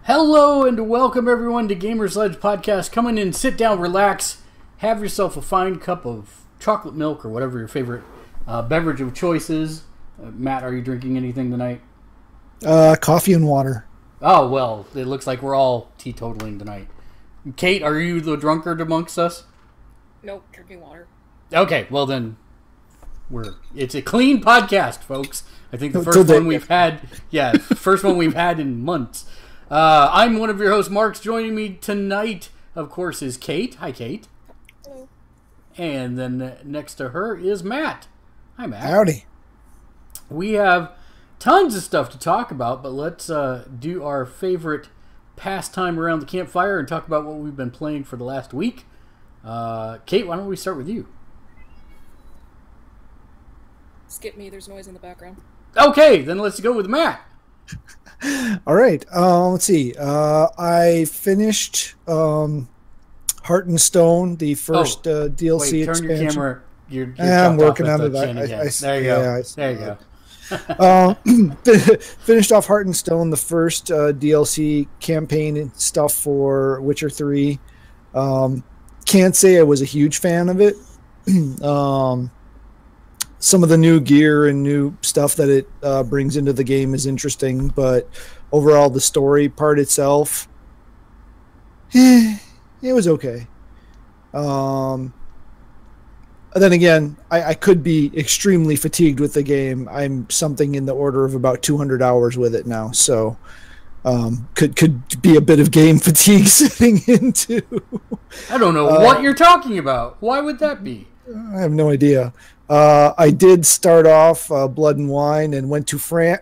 Hello and welcome everyone to Gamersledge podcast. Come in and sit down, relax, have yourself a fine cup of chocolate milk or whatever your favorite beverage of choice is. Matt, are you drinking anything tonight? Coffee and water. Oh, well, it looks like we're all teetotaling tonight. Kate, are you the drunkard amongst us? Nope, drinking water. Okay, well then, it's a clean podcast, folks. I think the first one we've had, first one we've had in months. I'm one of your hosts, Marks. Joining me tonight, of course, is Kate. Hi, Kate. Hello. And then next to her is Matt. Hi, Matt. Howdy. We have tons of stuff to talk about, but let's do our favorite pastime around the campfire and talk about what we've been playing for the last week. Kate, why don't we start with you? Skip me, there's noise in the background. Okay, then let's go with Matt. All right. Let's see. I finished Heart and Stone, the first DLC turn expansion. Your camera. You're I'm working on it. There you go. There you go. Finished off Heart and Stone, the first DLC campaign and stuff for Witcher 3. Can't say I was a huge fan of it. Some of the new gear and new stuff that it brings into the game is interesting, but overall the story part itself, it was okay. Then again, I could be extremely fatigued with the game. I'm something in the order of about 200 hours with it now, so could be a bit of game fatigue sitting into. I don't know what you're talking about. Why would that be? I have no idea. I did start off Blood and Wine and went to Toussaint.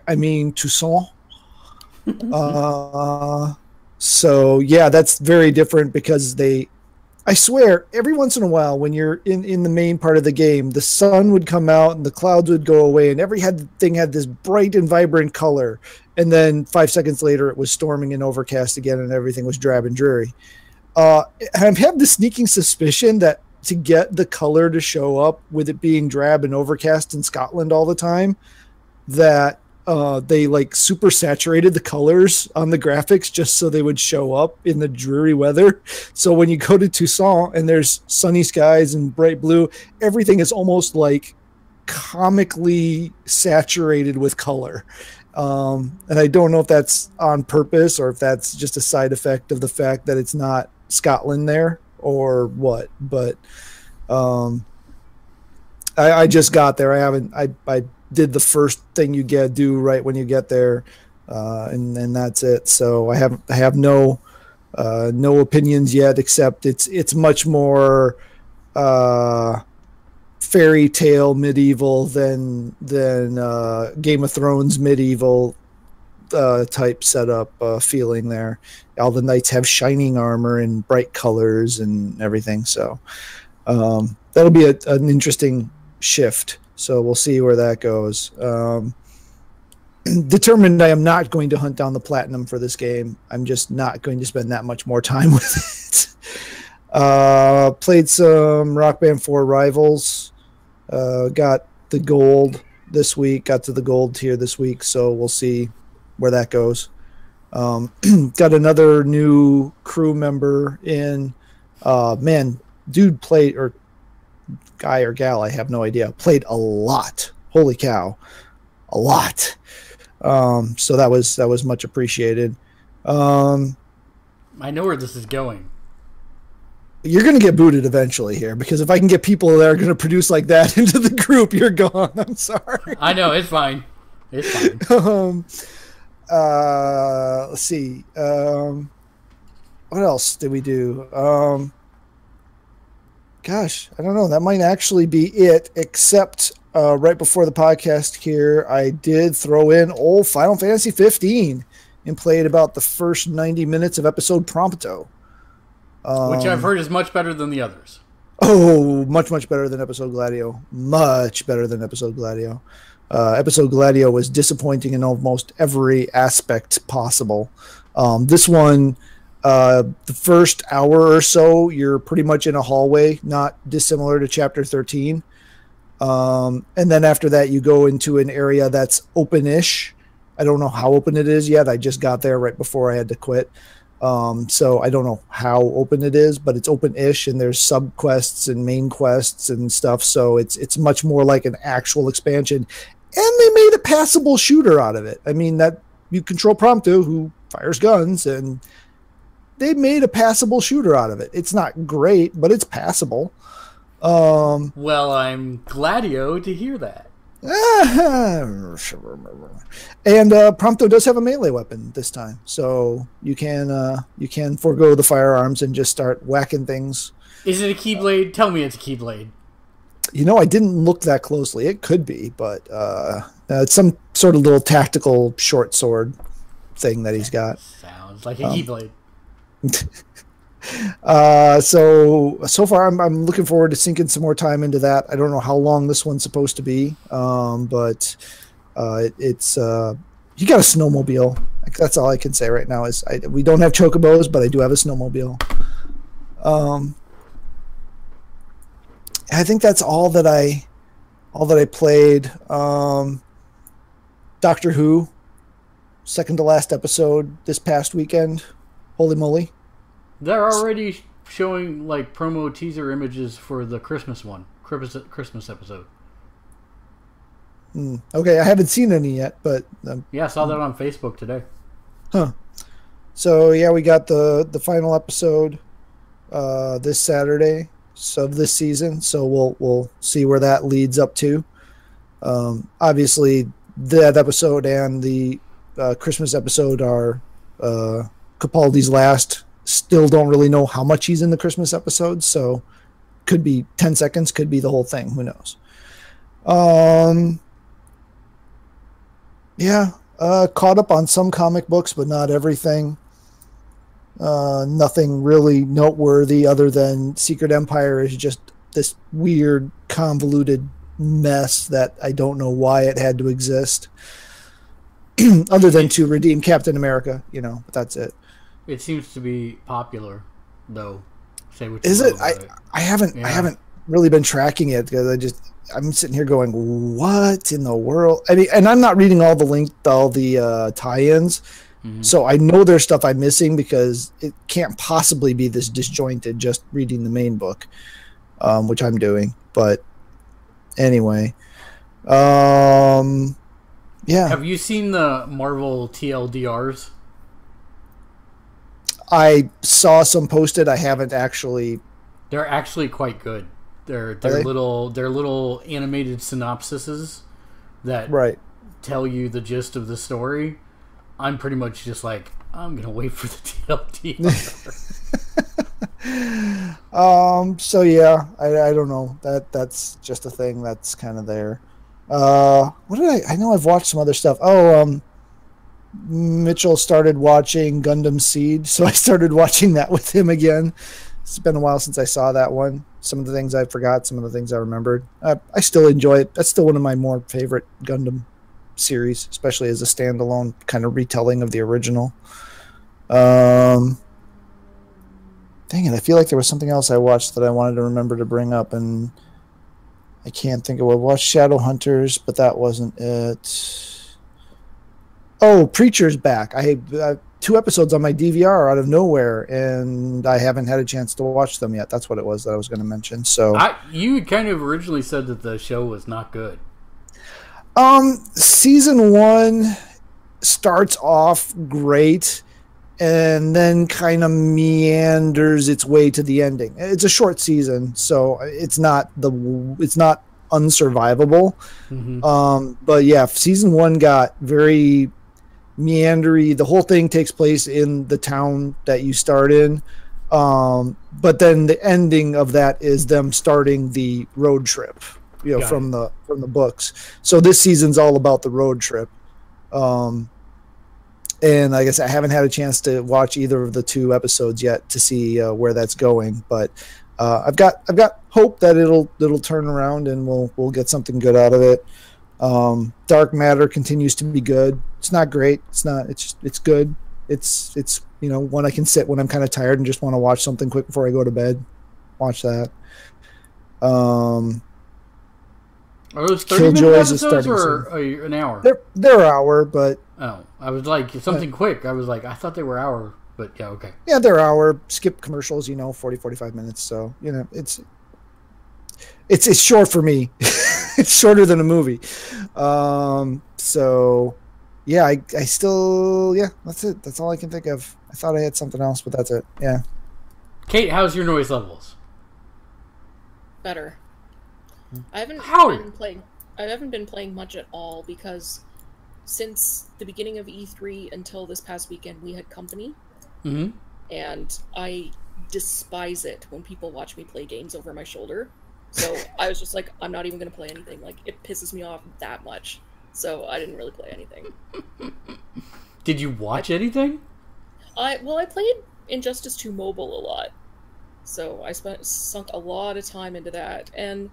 So yeah, that's very different because I swear, every once in a while when you're in the main part of the game, the sun would come out and the clouds would go away and everything had this bright and vibrant color. And then 5 seconds later, it was storming and overcast again and everything was drab and dreary. I have the sneaking suspicion that to get the color to show up with it being drab and overcast in Scotland all the time, that they like super saturated the colors on the graphics just so they would show up in the dreary weather. So when you go to Toussaint and there's sunny skies and bright blue, everything is almost like comically saturated with color. And I don't know if that's on purpose or if that's just a side effect of the fact that it's not Scotland there or what, but I just got there. I did the first thing you do right when you get there, and that's it. So I have no opinions yet, except it's much more fairy tale medieval than Game of Thrones medieval type setup feeling there. All the knights have shining armor and bright colors and everything, so that'll be an interesting shift. So we'll see where that goes. Determined I am not going to hunt down the platinum for this game. I'm just not going to spend that much more time with it. Played some Rock Band 4 Rivals. Got the gold this week. Got to the gold tier this week, so we'll see where that goes. Got another new crew member in. Dude played, or guy or gal, I have no idea, played a lot. Holy cow, a lot. So that was much appreciated. I know where this is going. You're going to get booted eventually here, because if I can get people that are going to produce like that into the group, you're gone. I'm sorry. I know, it's fine. It's fine. Let's see. What else did we do? Gosh, I don't know. That might actually be it, except right before the podcast here, I did throw in old Final Fantasy 15 and played about the first 90 minutes of episode Prompto. Which I've heard is much better than the others. Oh, much, much better than episode Gladio. Much better than episode Gladio. Episode Gladio was disappointing in almost every aspect possible. This one, the first hour or so, you're pretty much in a hallway, not dissimilar to Chapter 13. And then after that, you go into an area that's open-ish, I don't know how open it is yet. I just got there right before I had to quit. So I don't know how open it is, but it's open-ish, and there's sub-quests and main quests and stuff. So it's much more like an actual expansion. And they made a passable shooter out of it. I mean, that you control Prompto, who fires guns, and they made a passable shooter out of it. It's not great, but it's passable. Well, I'm gladio to hear that. And Prompto does have a melee weapon this time, so you can forego the firearms and just start whacking things. Is it a Keyblade? Tell me it's a Keyblade. I didn't look that closely. It could be, but it's some sort of little tactical short sword thing that he's got. Sounds like a Keyblade. So far I'm looking forward to sinking some more time into that. I don't know how long this one's supposed to be, but it's you got a snowmobile. That's all I can say right now. Is we don't have chocobos, but I do have a snowmobile. I think that's all that I played. Doctor Who, second to last episode this past weekend. Holy moly. They're already showing like promo teaser images for the Christmas one, Christmas episode. Okay, I haven't seen any yet, but yeah, I saw that on Facebook today. Huh. So yeah, we got the final episode this Saturday of this season. So we'll see where that leads up to. Obviously, that episode and the Christmas episode are Capaldi's last. Still don't really know how much he's in the Christmas episode, so could be 10 seconds, could be the whole thing. Who knows? Yeah, caught up on some comic books, but not everything. Nothing really noteworthy other than Secret Empire is just this weird, convoluted mess that I don't know why it had to exist. Other than to redeem Captain America, but that's it. It seems to be popular, though. Say what is it? I haven't really been tracking it because I'm sitting here going, what in the world? I mean, and I'm not reading all the tie-ins, so I know there's stuff I'm missing because it can't possibly be this disjointed just reading the main book, which I'm doing. But anyway, yeah. Have you seen the Marvel TLDRs? I saw some posted. I haven't actually. They're actually quite good. They're little animated synopsises that tell you the gist of the story. I'm pretty much just like, I'm gonna wait for the TLDR. So yeah, I don't know. That's just a thing that's kind of there. What did I know I've watched some other stuff. Mitchell started watching Gundam Seed, so I started watching that with him again. It's been a while since I saw that one. Some of the things I forgot, some of the things I remembered. I still enjoy it. That's still one of my more favorite Gundam series, especially as a standalone kind of retelling of the original. Dang it, I feel like there was something else I watched that I wanted to remember to bring up, and I can't think of what. I watched Shadowhunters, but that wasn't it. Oh, Preacher's back. I have 2 episodes on my DVR out of nowhere, and I haven't had a chance to watch them yet. That's what it was that I was going to mention. So you kind of originally said that the show was not good. Season 1 starts off great, and then kind of meanders its way to the ending. It's a short season, so it's not unsurvivable. But yeah, season 1 got very meandery. The whole thing takes place in the town that you start in, but then the ending of that is them starting the road trip, from the books. So this season's all about the road trip, and I guess I haven't had a chance to watch either of the 2 episodes yet to see where that's going, but I've got hope that it'll turn around and we'll get something good out of it. Dark Matter continues to be good. It's not great. It's good. It's one I can sit when I'm kind of tired and just want to watch something quick before I go to bed. Watch that. Are those 30-minute episodes or an hour? They're an hour, but Oh, I was like something quick. I was like, I thought they were hour, but yeah, okay. Yeah, they're hour. Skip commercials, 40, 45 minutes. So it's short for me. It's shorter than a movie. So yeah, I still that's it. That's all I can think of. I thought I had something else, but that's it. Yeah. Kate, how's your noise levels? Better. I haven't been playing much at all because since the beginning of E3 until this past weekend, we had company. Mm-hmm. And I despise it when people watch me play games over my shoulder. So I was just like, I'm not even going to play anything. Like, it pisses me off that much. So I didn't really play anything. Did you watch anything? I played Injustice 2 Mobile a lot. So I sunk a lot of time into that. And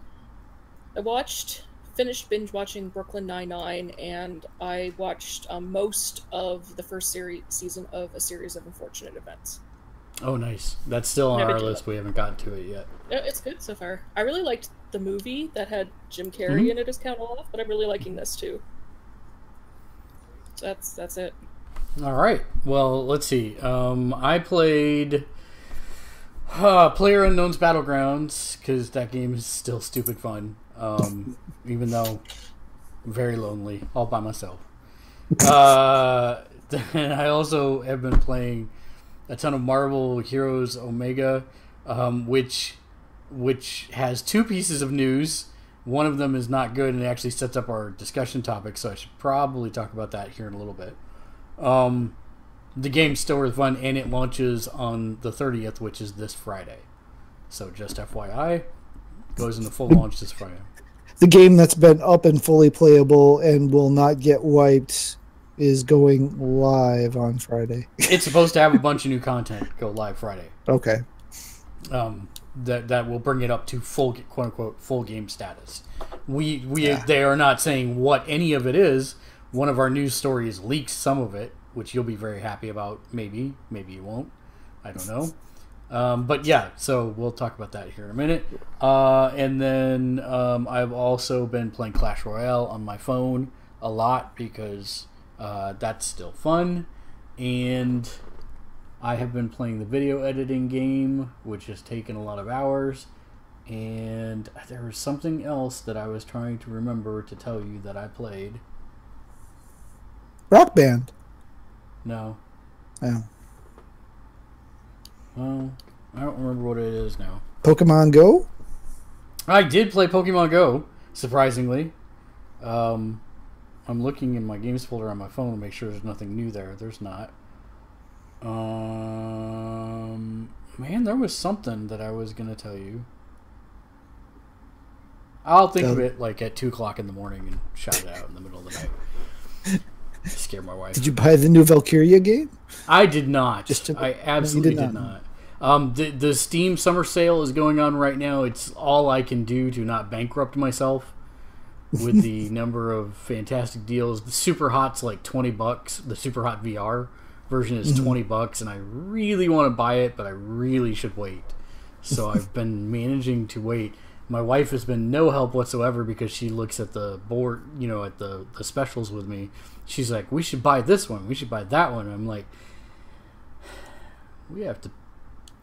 I finished binge watching Brooklyn Nine-Nine, and I watched most of the first season of A Series of Unfortunate Events. Oh, nice. That's still on our list. We haven't gotten to it yet. It's good so far. I really liked the movie that had Jim Carrey in it as Count Olaf, but I'm really liking this too. So that's it. All right. Well, let's see. I played PlayerUnknown's Battlegrounds because that game is still stupid fun. Even though very lonely, all by myself. And I also have been playing a ton of Marvel Heroes Omega, which has two pieces of news. One of them is not good and it actually sets up our discussion topic, so I should probably talk about that here in a little bit. The game's still really fun, and it launches on the 30th, which is this Friday. So just FYI, goes into full launch this Friday. The game that's been up and fully playable and will not get wiped is going live on Friday. It's supposed to have a bunch of new content go live Friday. Okay. That will bring it up to full, quote unquote, full game status. They are not saying what any of it is. One of our news stories leaks some of it, which you'll be very happy about. Maybe you won't. I don't know. But yeah, so we'll talk about that here in a minute. And then I've also been playing Clash Royale on my phone a lot because that's still fun. And I have been playing the video editing game, which has taken a lot of hours. And there was something else that I was trying to remember to tell you that I played. Rock Band. No. Oh. Well, I don't remember what it is now. Pokemon Go? I did play Pokemon Go, surprisingly. I'm looking in my games folder on my phone to make sure there's nothing new there. There's not. Man, there was something that I was going to tell you. I'll think of it like at 2 o'clock in the morning and shout it out in the middle of the night. Scare my wife. Did you buy the new Valkyria game? I did not. I absolutely did not. The Steam summer sale is going on right now. It's all I can do to not bankrupt myself with the number of fantastic deals. The Super Hot's like $20. The Super Hot VR version is $20, and I really want to buy it, but I really should wait. So I've been managing to wait. My wife has been no help whatsoever because she looks at the board, at the specials with me. She's like, we should buy this one. We should buy that one. I'm like, we have to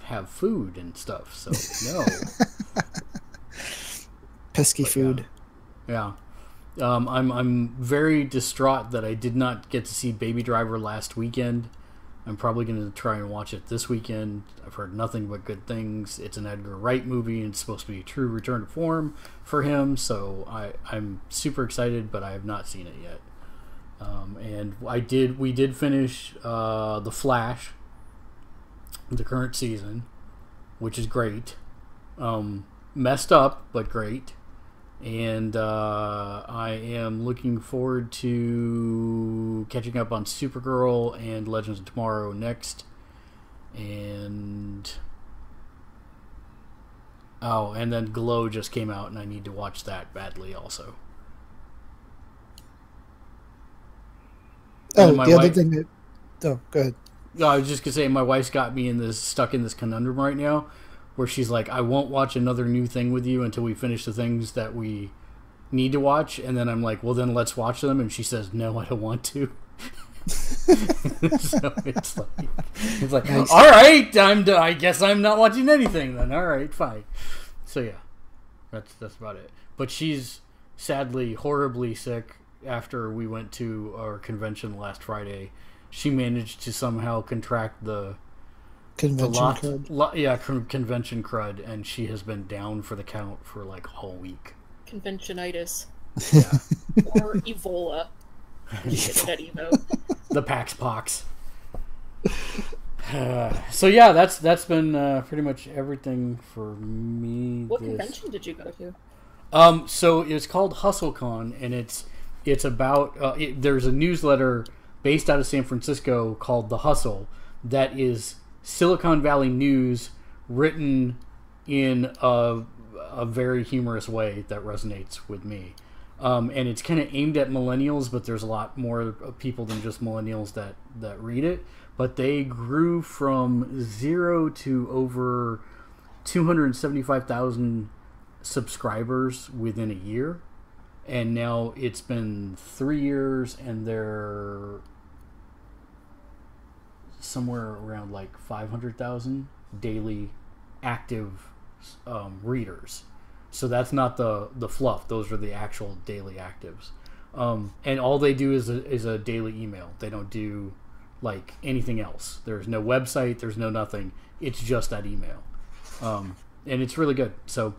have food and stuff, so no. Pesky food. Yeah. I'm very distraught that I did not get to see Baby Driver last weekend. I'm probably going to try and watch it this weekend. I've heard nothing but good things. It's an Edgar Wright movie, and it's supposed to be a true return to form for him, so I'm super excited, but I have not seen it yet. And we did finish The Flash, the current season, which is great. Messed up, but great. And I am looking forward to catching up on Supergirl and Legends of Tomorrow next. And then Glow just came out, and I need to watch that badly also. Oh, the other thing that... Oh, go ahead. No, I was just going to say, my wife's got me stuck in this conundrum right now, where she's like, I won't watch another new thing with you until we finish the things that we need to watch. And then I'm like, well, then let's watch them. And she says, no, I don't want to. So it's like nice. All right, I guess I'm not watching anything then. All right, fine. So yeah, that's about it. But she's sadly horribly sick. After we went to our convention last Friday, she managed to somehow contract the convention crud, and she has been down for the count for like a whole week. Conventionitis. Yeah. Or Evola. The Pax Pox. So yeah, that's been pretty much everything for me. What convention did you go to? So it's called HustleCon, and it's about there's a newsletter based out of San Francisco called The Hustle that is Silicon Valley news written in a very humorous way that resonates with me. And it's kind of aimed at millennials, but there's a lot more people than just millennials that read it. But they grew from 0 to over 275,000 subscribers within a year. And now it's been 3 years, and they're somewhere around like 500,000 daily active readers. So that's not the fluff. Those are the actual daily actives. And all they do is a daily email. They don't do like anything else. There's no website. There's no nothing. It's just that email. And it's really good. So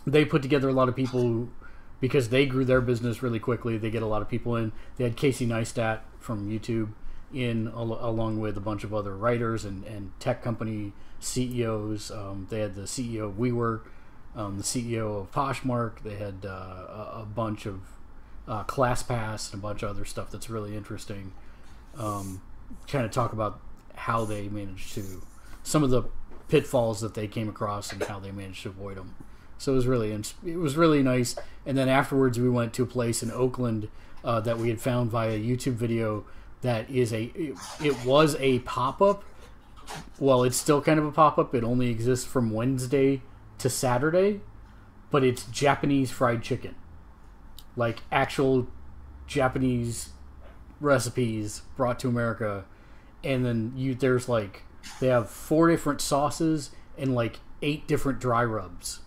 they put together a lot of people who, because they grew their business really quickly, they get a lot of people in. They had Casey Neistat from YouTube in, along with a bunch of other writers and tech company CEOs. They had the CEO of WeWork, the CEO of Poshmark. They had a bunch of ClassPass and a bunch of other stuff that's really interesting. Kind of talk about how they managed to, some of the pitfalls that they came across and how they managed to avoid them. So it was really nice. And then afterwards, we went to a place in Oakland that we had found via YouTube video. That is it was a pop-up. Well, it's still kind of a pop-up. It only exists from Wednesday to Saturday, but it's Japanese fried chicken, like actual Japanese recipes brought to America. And then there's like, they have 4 different sauces and like 8 different dry rubs.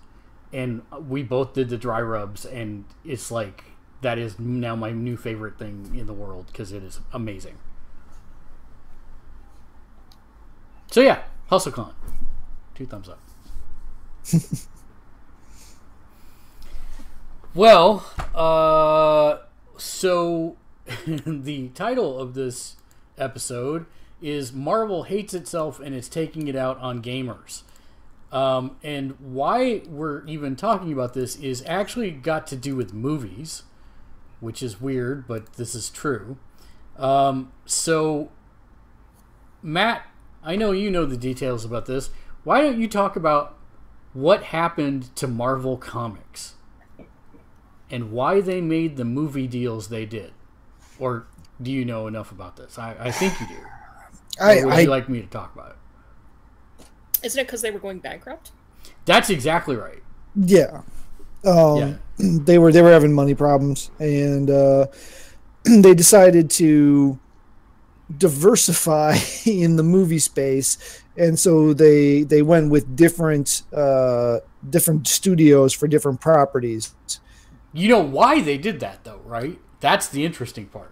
And we both did the dry rubs, and it's like, that is now my new favorite thing in the world because it is amazing. So yeah, HustleCon. 2 thumbs up. Well, so the title of this episode is Marvel Hates Itself and It's Taking It Out on Gamers. And why we're even talking about this is actually got to do with movies, which is weird, but this is true. So, Matt, I know you know the details about this. Why don't you talk about what happened to Marvel Comics and why they made the movie deals they did? Or do you know enough about this? I think you do. Or would you like me to talk about it? Isn't it because they were going bankrupt? That's exactly right. Yeah. They were having money problems, and they decided to diversify in the movie space, and so they went with different studios for different properties. You know why they did that, though, right? That's the interesting part.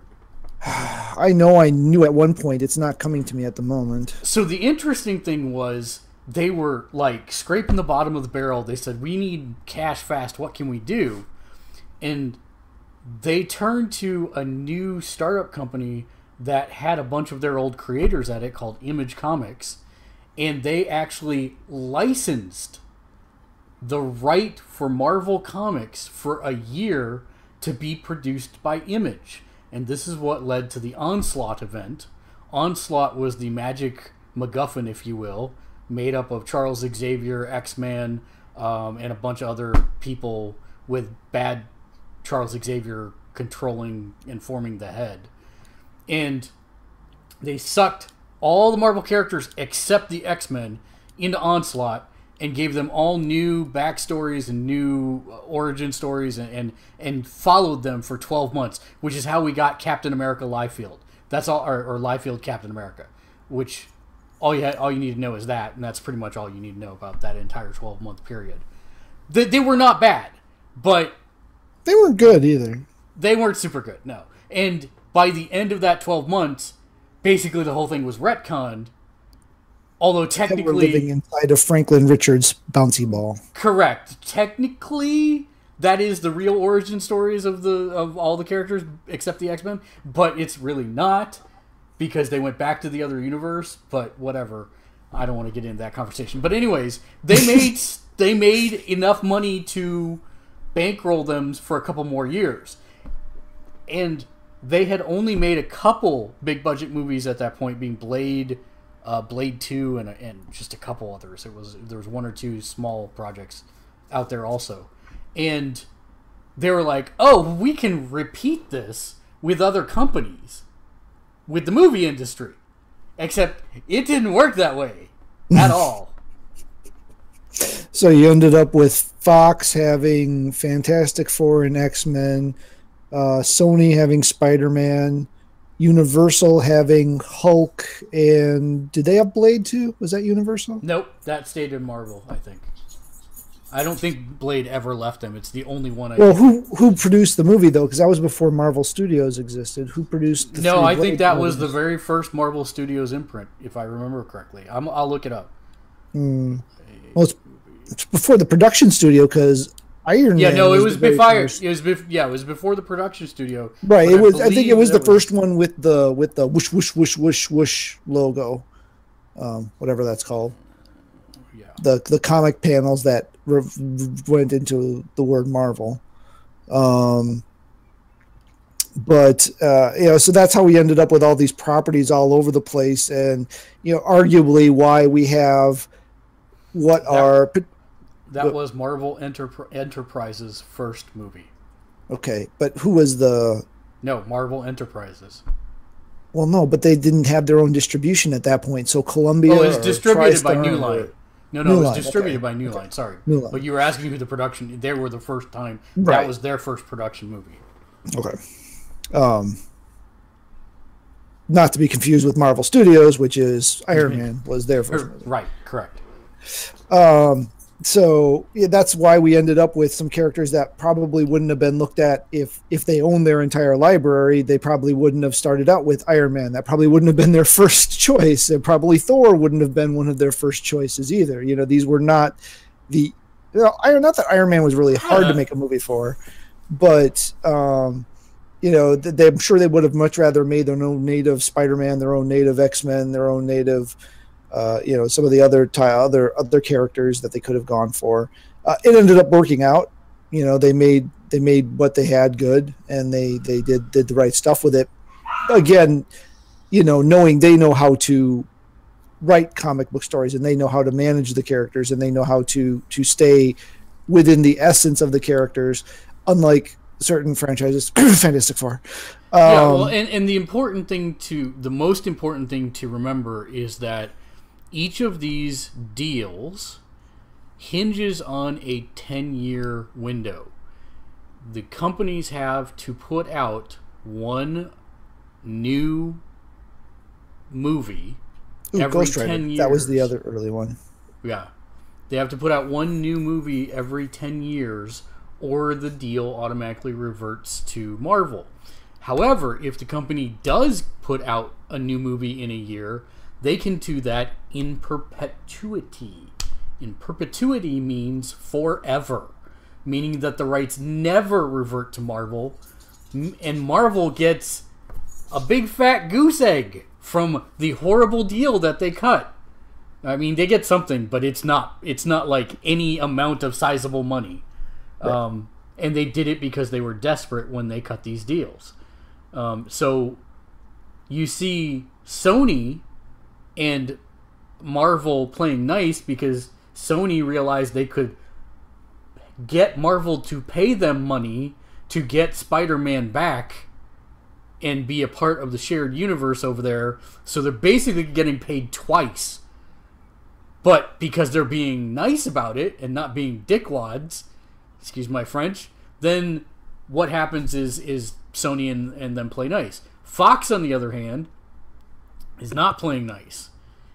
I know I knew at one point. It's not coming to me at the moment. So the interesting thing was they were like scraping the bottom of the barrel. They said, we need cash fast. What can we do? And they turned to a new startup company that had a bunch of their old creators at it called Image Comics. And they actually licensed the right for Marvel Comics for a year to be produced by Image. And this is what led to the Onslaught event. Onslaught was the magic MacGuffin, if you will, made up of Charles Xavier, X-Men, and a bunch of other people with bad Charles Xavier controlling and forming the head. And they sucked all the Marvel characters except the X-Men into Onslaught and gave them all new backstories and new origin stories and followed them for 12 months, which is how we got Captain America Liefeld. That's all, or Liefeld Captain America, which all you need to know is that, and that's pretty much all you need to know about that entire 12-month period. They were not bad, but they weren't good either. They weren't super good, no. And by the end of that 12 months, basically the whole thing was retconned. Although technically, we're living inside of Franklin Richards' bouncy ball. Correct. Technically, that is the real origin stories of all the characters except the X-Men, but it's really not because they went back to the other universe. But whatever, I don't want to get into that conversation. But anyways, they made enough money to bankroll them for a couple more years, and they had only made a couple big budget movies at that point, being Blade 2, and just a couple others. There was one or two small projects out there also. And they were like, oh, we can repeat this with other companies, with the movie industry. Except it didn't work that way at all. So you ended up with Fox having Fantastic Four and X-Men, Sony having Spider-Man, Universal having Hulk, and did they have Blade too? Was that Universal? Nope, that stayed in Marvel, I think. I don't think Blade ever left them. It's the only one. Who produced the movie though? Because that was before Marvel Studios existed. Who produced? I think that was the very first Marvel Studios imprint, if I remember correctly. I'll look it up. Well, it's before the production studio because Iron Man. It was before. It was before the production studio. Right. I think it was the first one with the whoosh whoosh whoosh whoosh whoosh logo, whatever that's called. Yeah. The comic panels that went into the word Marvel. So that's how we ended up with all these properties all over the place, and arguably why we have that was Marvel Enterprises' first movie. Okay, but who was Marvel Enterprises. Well, no, but they didn't have their own distribution at that point. So Columbia. Oh, it was distributed by New Line. No, it was distributed by New Line. Sorry, New Line. But you were asking who the production. They were the first time. Right. That was their first production movie. Okay. Not to be confused with Marvel Studios, which is Iron Man was their first movie. Right. Correct. So that's why we ended up with some characters that probably wouldn't have been looked at if they owned their entire library. They probably wouldn't have started out with Iron Man. That probably wouldn't have been their first choice. And probably Thor wouldn't have been one of their first choices either. These were not not that Iron Man was really hard to make a movie for, but I'm sure they would have much rather made their own native Spider-Man, their own native X-Men, their own native some of the other characters that they could have gone for. It ended up working out. They made what they had good, and they did the right stuff with it. Again, knowing they know how to write comic book stories, and they know how to manage the characters, and they know how to stay within the essence of the characters, unlike certain franchises. Fantastic Four. And the most important thing to remember is that each of these deals hinges on a 10-year window. The companies have to put out one new movie every 10 years. That was the other early one. Yeah. They have to put out one new movie every 10 years, or the deal automatically reverts to Marvel. However, if the company does put out a new movie in a year, they can do that in perpetuity. In perpetuity means forever, meaning that the rights never revert to Marvel, and Marvel gets a big fat goose egg from the horrible deal that they cut. I mean, they get something, but it's not like any amount of sizable money. Right. And they did it because they were desperate when they cut these deals. So you see Sony and Marvel playing nice because Sony realized they could get Marvel to pay them money to get Spider-Man back and be a part of the shared universe over there. So they're basically getting paid twice. But because they're being nice about it and not being dickwads, excuse my French, then what happens is Sony and them play nice. Fox, on the other hand, is not playing nice.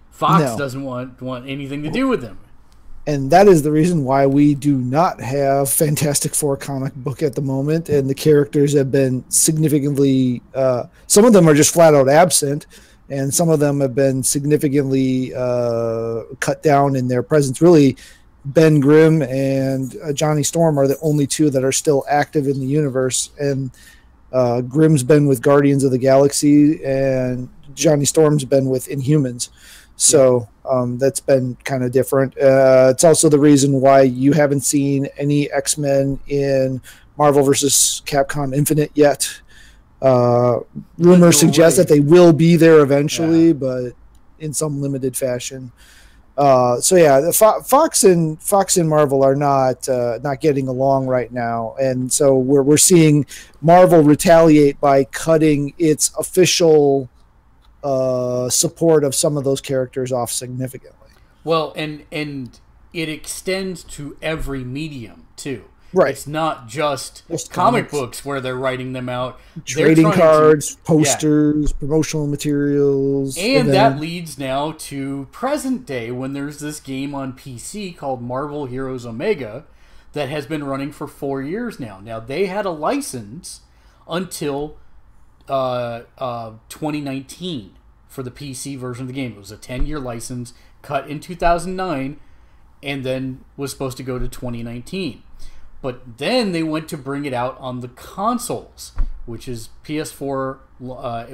Fox doesn't want anything to do with him. And that is the reason why we do not have Fantastic Four comic book at the moment, and the characters have been significantly, some of them are just flat out absent, and some of them have been significantly cut down in their presence. Really, Ben Grimm and Johnny Storm are the only two that are still active in the universe, and Grimm's been with Guardians of the Galaxy, and Johnny Storm's been with Inhumans. So that's been kind of different. It's also the reason why you haven't seen any X-Men in Marvel vs. Capcom Infinite yet. Rumors suggest that they will be there eventually, but in some limited fashion. So yeah, the Fox and Marvel are not getting along right now, and so we're seeing Marvel retaliate by cutting its official support of some of those characters off significantly. Well, and it extends to every medium too. Right. It's not just comic books where they're writing them out. Trading cards, posters, promotional materials. And that leads now to present day when there's this game on PC called Marvel Heroes Omega that has been running for 4 years now. Now, they had a license until 2019 for the PC version of the game. It was a 10-year license cut in 2009 and then was supposed to go to 2019. But then they went to bring it out on the consoles, which is PS4,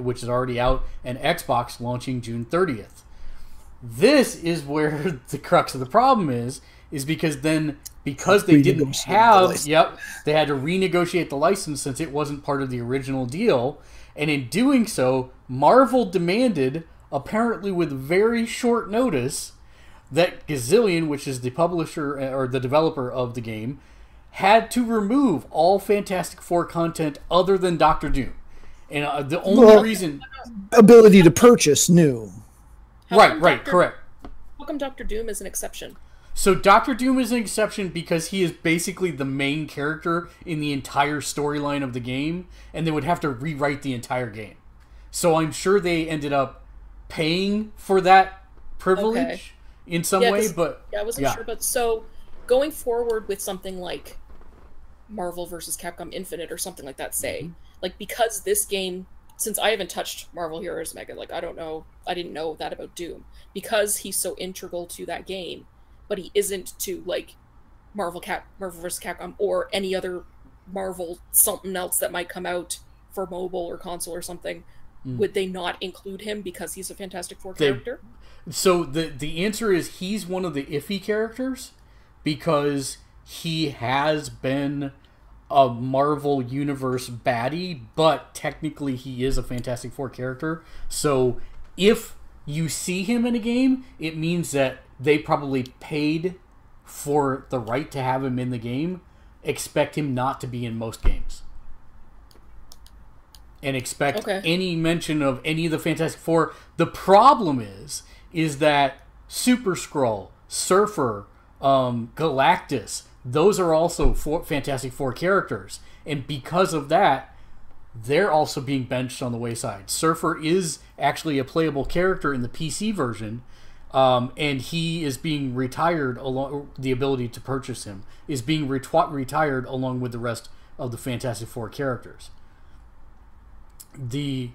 which is already out, and Xbox launching June 30th. This is where the crux of the problem is because they didn't have, they had to renegotiate the license since it wasn't part of the original deal. And in doing so, Marvel demanded, apparently with very short notice, that Gazillion, which is the publisher or the developer of the game, had to remove all Fantastic Four content other than Doctor Doom. And the only reason... Ability to purchase new. Correct. How come Doctor Doom is an exception? So Doctor Doom is an exception because he is basically the main character in the entire storyline of the game, and they would have to rewrite the entire game. So I'm sure they ended up paying for that privilege in some way, but... Yeah, I wasn't sure, but so... Going forward with something like Marvel vs. Capcom Infinite or something like that, say, like, because this game, since I haven't touched Marvel Heroes Mega, like, I didn't know that about Doom, because he's so integral to that game, but he isn't to, like, Marvel vs. Capcom or any other Marvel something else that might come out for mobile or console or something, would they not include him because he's a Fantastic Four character? So the answer is he's one of the iffy characters, because he has been a Marvel Universe baddie, but technically he is a Fantastic Four character. So if you see him in a game, it means that they probably paid for the right to have him in the game. Expect him not to be in most games. And expect any mention of any of the Fantastic Four. The problem is that Super Skrull, Surfer, Galactus, those are also Fantastic Four characters, and because of that, they're also being benched on the wayside. Surfer is actually a playable character in the PC version, and he is being retired. The ability to purchase him is being retired along with the rest of the Fantastic Four characters. The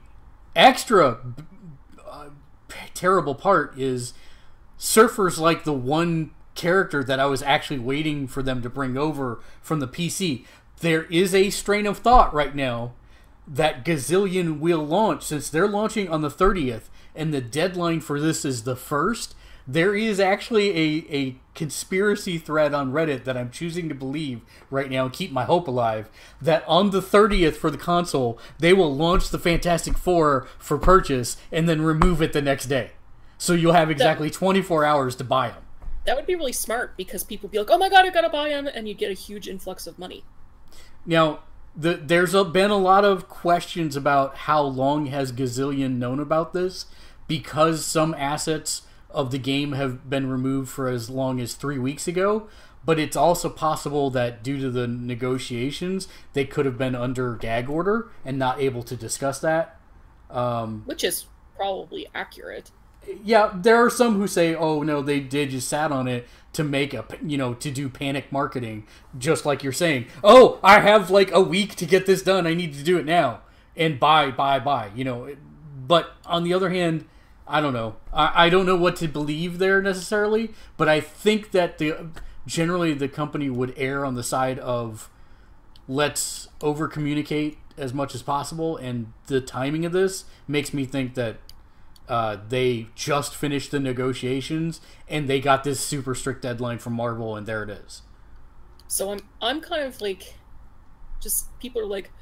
extra terrible part is Surfer's like the one character that I was actually waiting for them to bring over from the PC. There is a strain of thought right now that Gazillion will launch, since they're launching on the 30th and the deadline for this is the 1st. There is actually a conspiracy thread on Reddit that I'm choosing to believe right now and keep my hope alive, that on the 30th for the console, they will launch the Fantastic Four for purchase and then remove it the next day. So you'll have exactly 24 hours to buy them. That would be really smart, because people would be like, oh my god, I gotta buy him, and you'd get a huge influx of money. Now, there's been a lot of questions about how long has Gazillion known about this, because some assets of the game have been removed for as long as 3 weeks ago, but it's also possible that due to the negotiations, they could have been under gag order and not able to discuss that. Which is probably accurate. Yeah, there are some who say, "Oh no, they just sat on it to make to do panic marketing," just like you're saying. "Oh, I have like a week to get this done. I need to do it now." And buy. But on the other hand, I don't know. I don't know what to believe there necessarily. But I think that generally the company would err on the side of let's over communicate as much as possible. And the timing of this makes me think that they just finished the negotiations and they got this super strict deadline from Marvel, and there it is. So I'm kind of like, just people are like,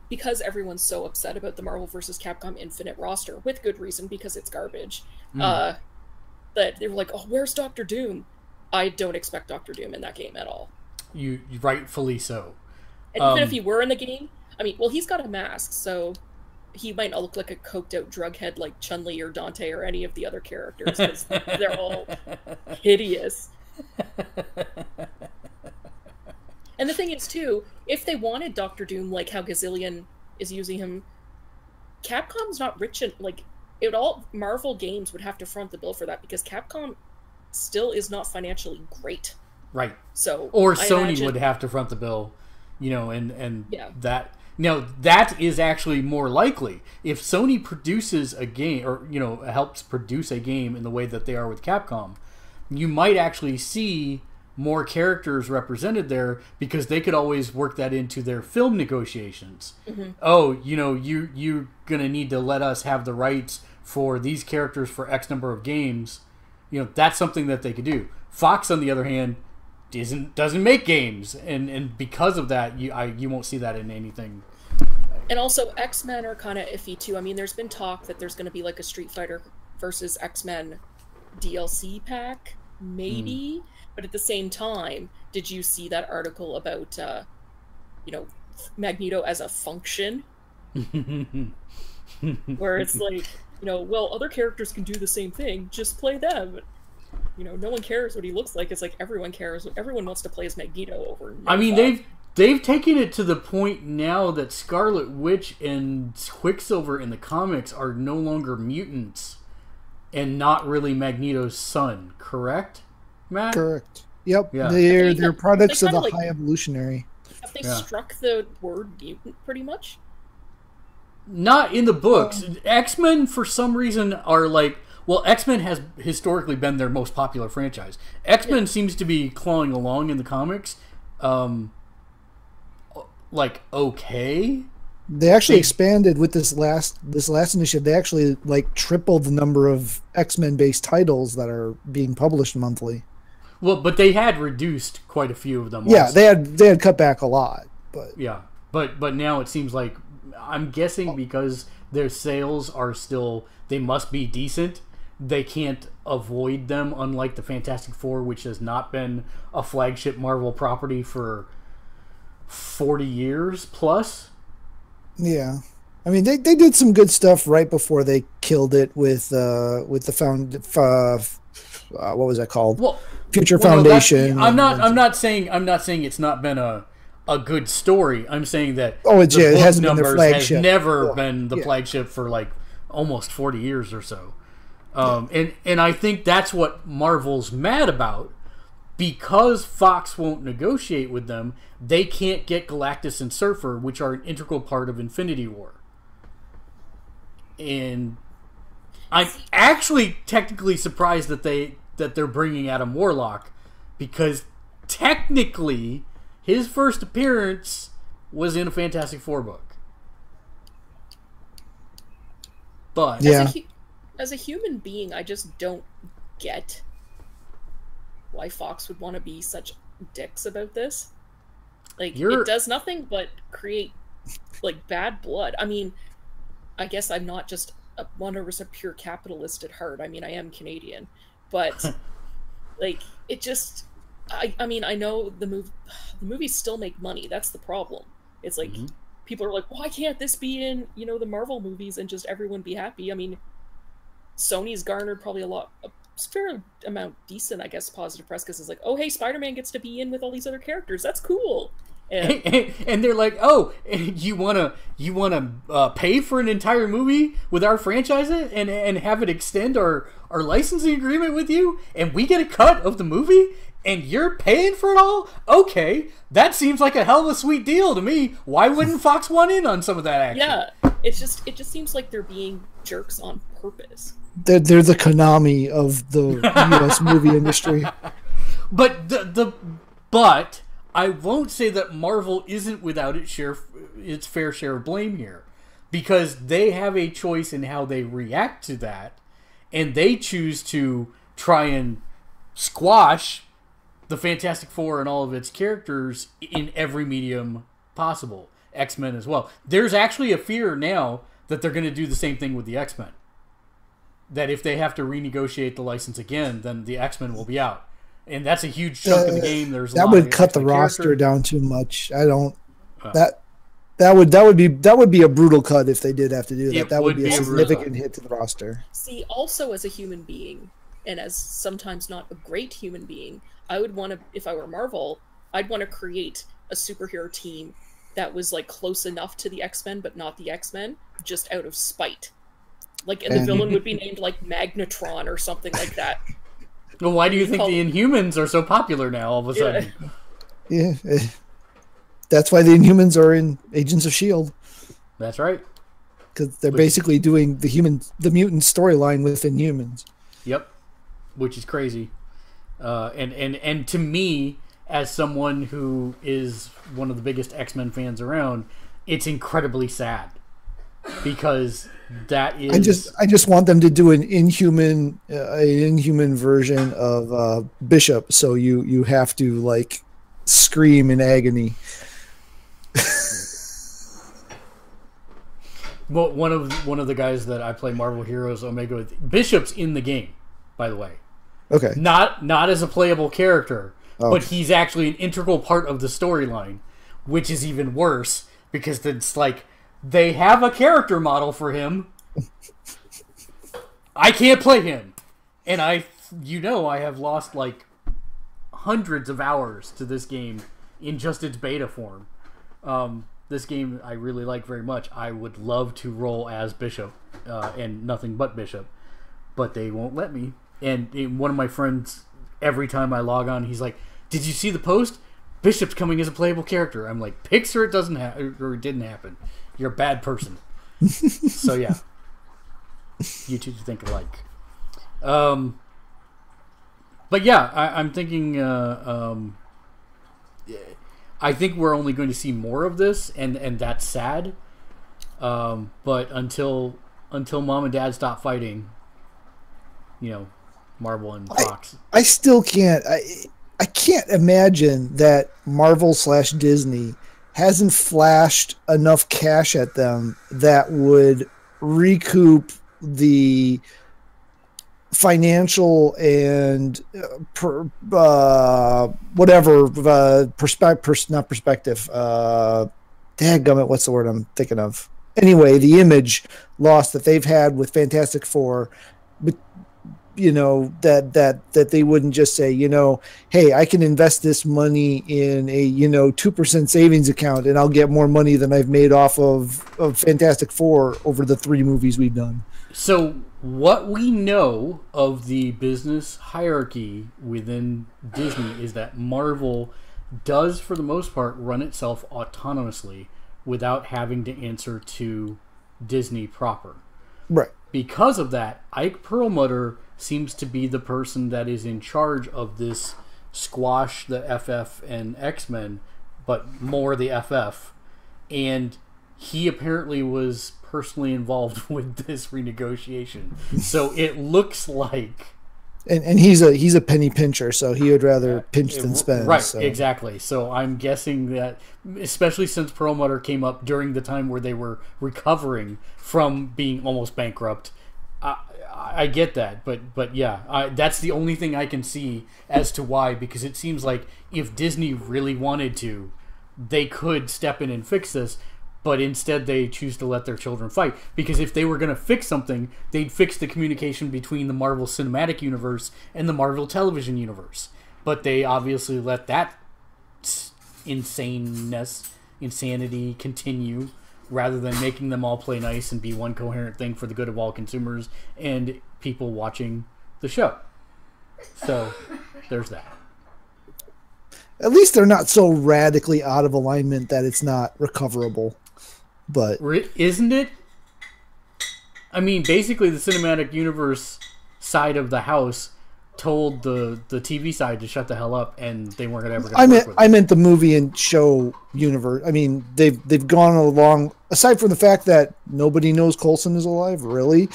because everyone's so upset about the Marvel vs. Capcom Infinite roster, with good reason, because it's garbage, that they're like, oh, where's Dr. Doom? I don't expect Dr. Doom in that game at all. You rightfully so. And even if he were in the game, I mean, well, he's got a mask, so he might not look like a coked-out drughead like Chun-Li or Dante or any of the other characters, because they're all hideous. And the thing is, too, if they wanted Dr. Doom, like how Gazillion is using him, Capcom's not rich and Marvel Games would have to front the bill for that, because Capcom still is not financially great. Right. So or Sony would have to front the bill, and yeah. That is actually more likely. If Sony produces a game, or helps produce a game in the way that they are with Capcom, you might actually see more characters represented there, because they could always work that into their film negotiations. Mm-hmm. Oh, you're gonna need to let us have the rights for these characters for X number of games. That's something that they could do. Fox, on the other hand, doesn't make games, and because of that, you won't see that in anything. And also, X-Men are kind of iffy too. I mean, there's been talk that there's going to be like a Street Fighter versus X-Men DLC pack, maybe. But at the same time, did you see that article about, Magneto as a function? Where it's like, well, other characters can do the same thing, just play them. No one cares what he looks like. It's like everyone cares. Everyone wants to play as Magneto over. I mean, they've taken it to the point now that Scarlet Witch and Quicksilver in the comics are no longer mutants and not really Magneto's son, correct, Matt? Correct. Yep. Yeah. They're products of the High Evolutionary. Have they struck the word mutant pretty much? Not in the books. X-Men, for some reason, are like... Well, X-Men has historically been their most popular franchise. X-Men seems to be clawing along in the comics. Okay. They actually expanded with this last initiative. They actually tripled the number of X-Men based titles that are being published monthly. Well, but they had reduced quite a few of them. Yeah, also. They had cut back a lot, but yeah, but now it seems like, I'm guessing because their sales are still, they must be decent. They can't avoid them, unlike the Fantastic Four, which has not been a flagship Marvel property for 40 years plus. Yeah. I mean, they did some good stuff right before they killed it with the what was that called? Future Foundation. No, I'm not saying it's not been a good story. I'm saying that it hasn't been their flagship. Has never been the flagship for almost 40 years or so. And I think that's what Marvel's mad about, because Fox won't negotiate with them. They can't get Galactus and Surfer, which are an integral part of Infinity War. And I'm actually technically surprised that they're bringing Adam Warlock, because technically his first appearance was in a Fantastic Four book. But as a human being, I just don't get why Fox would want to be such dicks about this. It does nothing but create bad blood. I mean, I guess I'm not just a 100% pure capitalist at heart. I mean, I am Canadian, but it just, I mean, I know the movies still make money. That's the problem. It's people are like, why can't this be in the Marvel movies and just everyone be happy? I mean, Sony's garnered probably a fair amount decent, I guess, positive press, because it's like, oh hey, Spider-Man gets to be in with all these other characters. That's cool. And they're like, oh, you wanna pay for an entire movie with our franchise and have it extend our licensing agreement with you, and we get a cut of the movie, and you're paying for it all? Okay, that seems like a hell of a sweet deal to me. Why wouldn't Fox want in on some of that action? Yeah, it just seems like they're being jerks on purpose. They're the Konami of the U.S. movie industry. But I won't say that Marvel isn't without its fair share of blame here, because they have a choice in how they react to that, and they choose to try and squash the Fantastic Four and all of its characters in every medium possible. X-Men as well. There's actually a fear now that they're going to do the same thing with the X-Men. That if they have to renegotiate the license again, then the X-Men will be out. And that's a huge chunk of the game. That would cut the roster down too much. I don't. That would be a brutal cut if they did have to do that. That would be a significant hit to the roster. See, also as a human being, and as sometimes not a great human being, I would want to, if I were Marvel, I'd want to create a superhero team that was like close enough to the X-Men, but not the X-Men, just out of spite. Like, and the villain would be named like Magnetron or something like that. Well, why do you think the Inhumans are so popular now all of a sudden? Yeah. That's why the Inhumans are in Agents of S.H.I.E.L.D. That's right. Because they're basically doing the mutant storyline with Inhumans. Yep. Which is crazy. And to me, as someone who is one of the biggest X-Men fans around, it's incredibly sad. Because that is... I just want them to do an inhuman version of Bishop, so you have to like scream in agony. Well, one of the guys that I play Marvel Heroes Omega with, Bishop's in the game, by the way. Okay. Not as a playable character, but he's actually an integral part of the storyline, which is even worse because it's like they have a character model for him. I can't play him, and I have lost like hundreds of hours to this game in just its beta form. This game I really like very much. I would love to roll as Bishop and nothing but Bishop, but they won't let me. And one of my friends, every time I log on, he's like, "Did you see the post? Bishop's coming as a playable character." I'm like, "Pix or it doesn't or it didn't happen. You're a bad person." So yeah, you two think alike. But yeah, I'm thinking. I think we're only going to see more of this, and that's sad. But until Mom and Dad stop fighting, Marvel and Fox. I still can't. I can't imagine that Marvel/Disney hasn't flashed enough cash at them that would recoup the financial and perspective. Dadgummit, what's the word I'm thinking of? Anyway, the image loss that they've had with Fantastic Four, but that they wouldn't just say, hey, I can invest this money in a 2% savings account and I'll get more money than I've made off of Fantastic Four over the 3 movies we've done. So what we know of the business hierarchy within Disney is that Marvel does, for the most part, run itself autonomously without having to answer to Disney proper. Right. Because of that, Ike Perlmutter seems to be the person that is in charge of this squash the FF and X-Men, but more the FF. And he apparently was personally involved with this renegotiation. So it looks like... And he's a penny pincher, so he would rather pinch than spend. Right, so. Exactly. So I'm guessing that, especially since Perlmutter came up during the time where they were recovering from being almost bankrupt, I get that. But yeah, that's the only thing I can see as to why, because it seems like if Disney really wanted to, they could step in and fix this, but instead they choose to let their children fight. Because if they were going to fix something, they'd fix the communication between the Marvel Cinematic Universe and the Marvel Television Universe. But they obviously let that insanity continue, rather than making them all play nice and be one coherent thing for the good of all consumers and people watching the show. So there's that. At least they're not so radically out of alignment that it's not recoverable. But isn't it? I mean, basically the cinematic universe side of the house told the TV side to shut the hell up, and they weren't ever going to work with it. I meant the movie and show universe. I mean, they've gone along, aside from the fact that nobody knows Coulson is alive, really.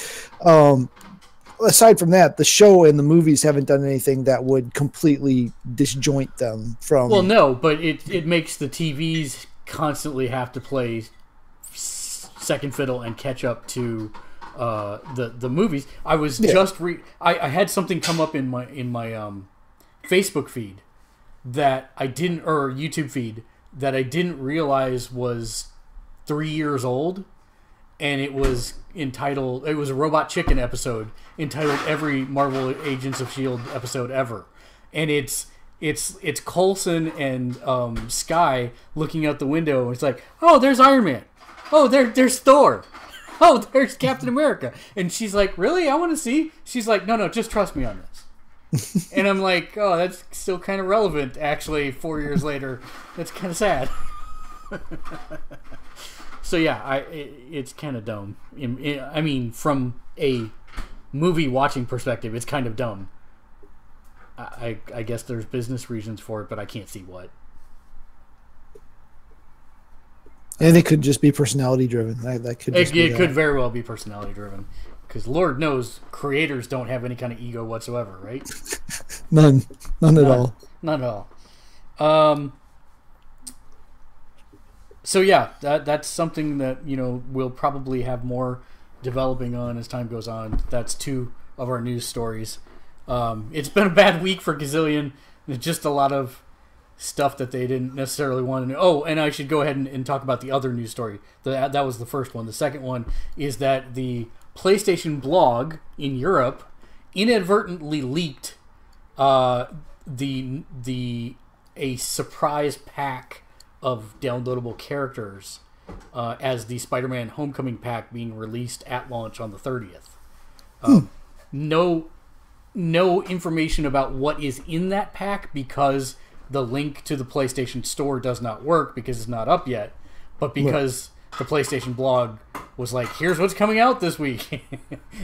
Aside from that, the show and the movies haven't done anything that would completely disjoint them from... Well, no, but it makes the TVs constantly have to play second fiddle and catch up to the movies. I was I had something come up in my Facebook feed that I didn't, or YouTube feed that I didn't realize was 3 years old, and it was entitled, it was a Robot Chicken episode entitled every Marvel Agents of S.H.I.E.L.D. episode ever, and it's Coulson and Skye looking out the window, and it's like, oh, there's Iron Man, oh, there's Thor, oh, there's Captain America. And she's like, really? I want to see. She's like, no, just trust me on this. And I'm like, oh, that's still kind of relevant, actually, 4 years later. That's kind of sad. So, yeah, it's kind of dumb. I mean, from a movie watching perspective, it's kind of dumb. I guess there's business reasons for it, but I can't see what. And it could just be personality driven. That could just it could very well be personality driven, because Lord knows creators don't have any kind of ego whatsoever, right? None at all. None at all. So yeah, that's something that we'll probably have more developing on as time goes on. That's 2 of our news stories. It's been a bad week for Gazillion. There's just a lot of stuff that they didn't necessarily want to know. Oh, and I should go ahead and talk about the other news story. That was the first one. The second one is that the PlayStation blog in Europe inadvertently leaked a surprise pack of downloadable characters as the Spider-Man Homecoming pack being released at launch on the 30th. No information about what is in that pack, because the link to the PlayStation Store does not work because it's not up yet, but because the PlayStation blog was like, here's what's coming out this week,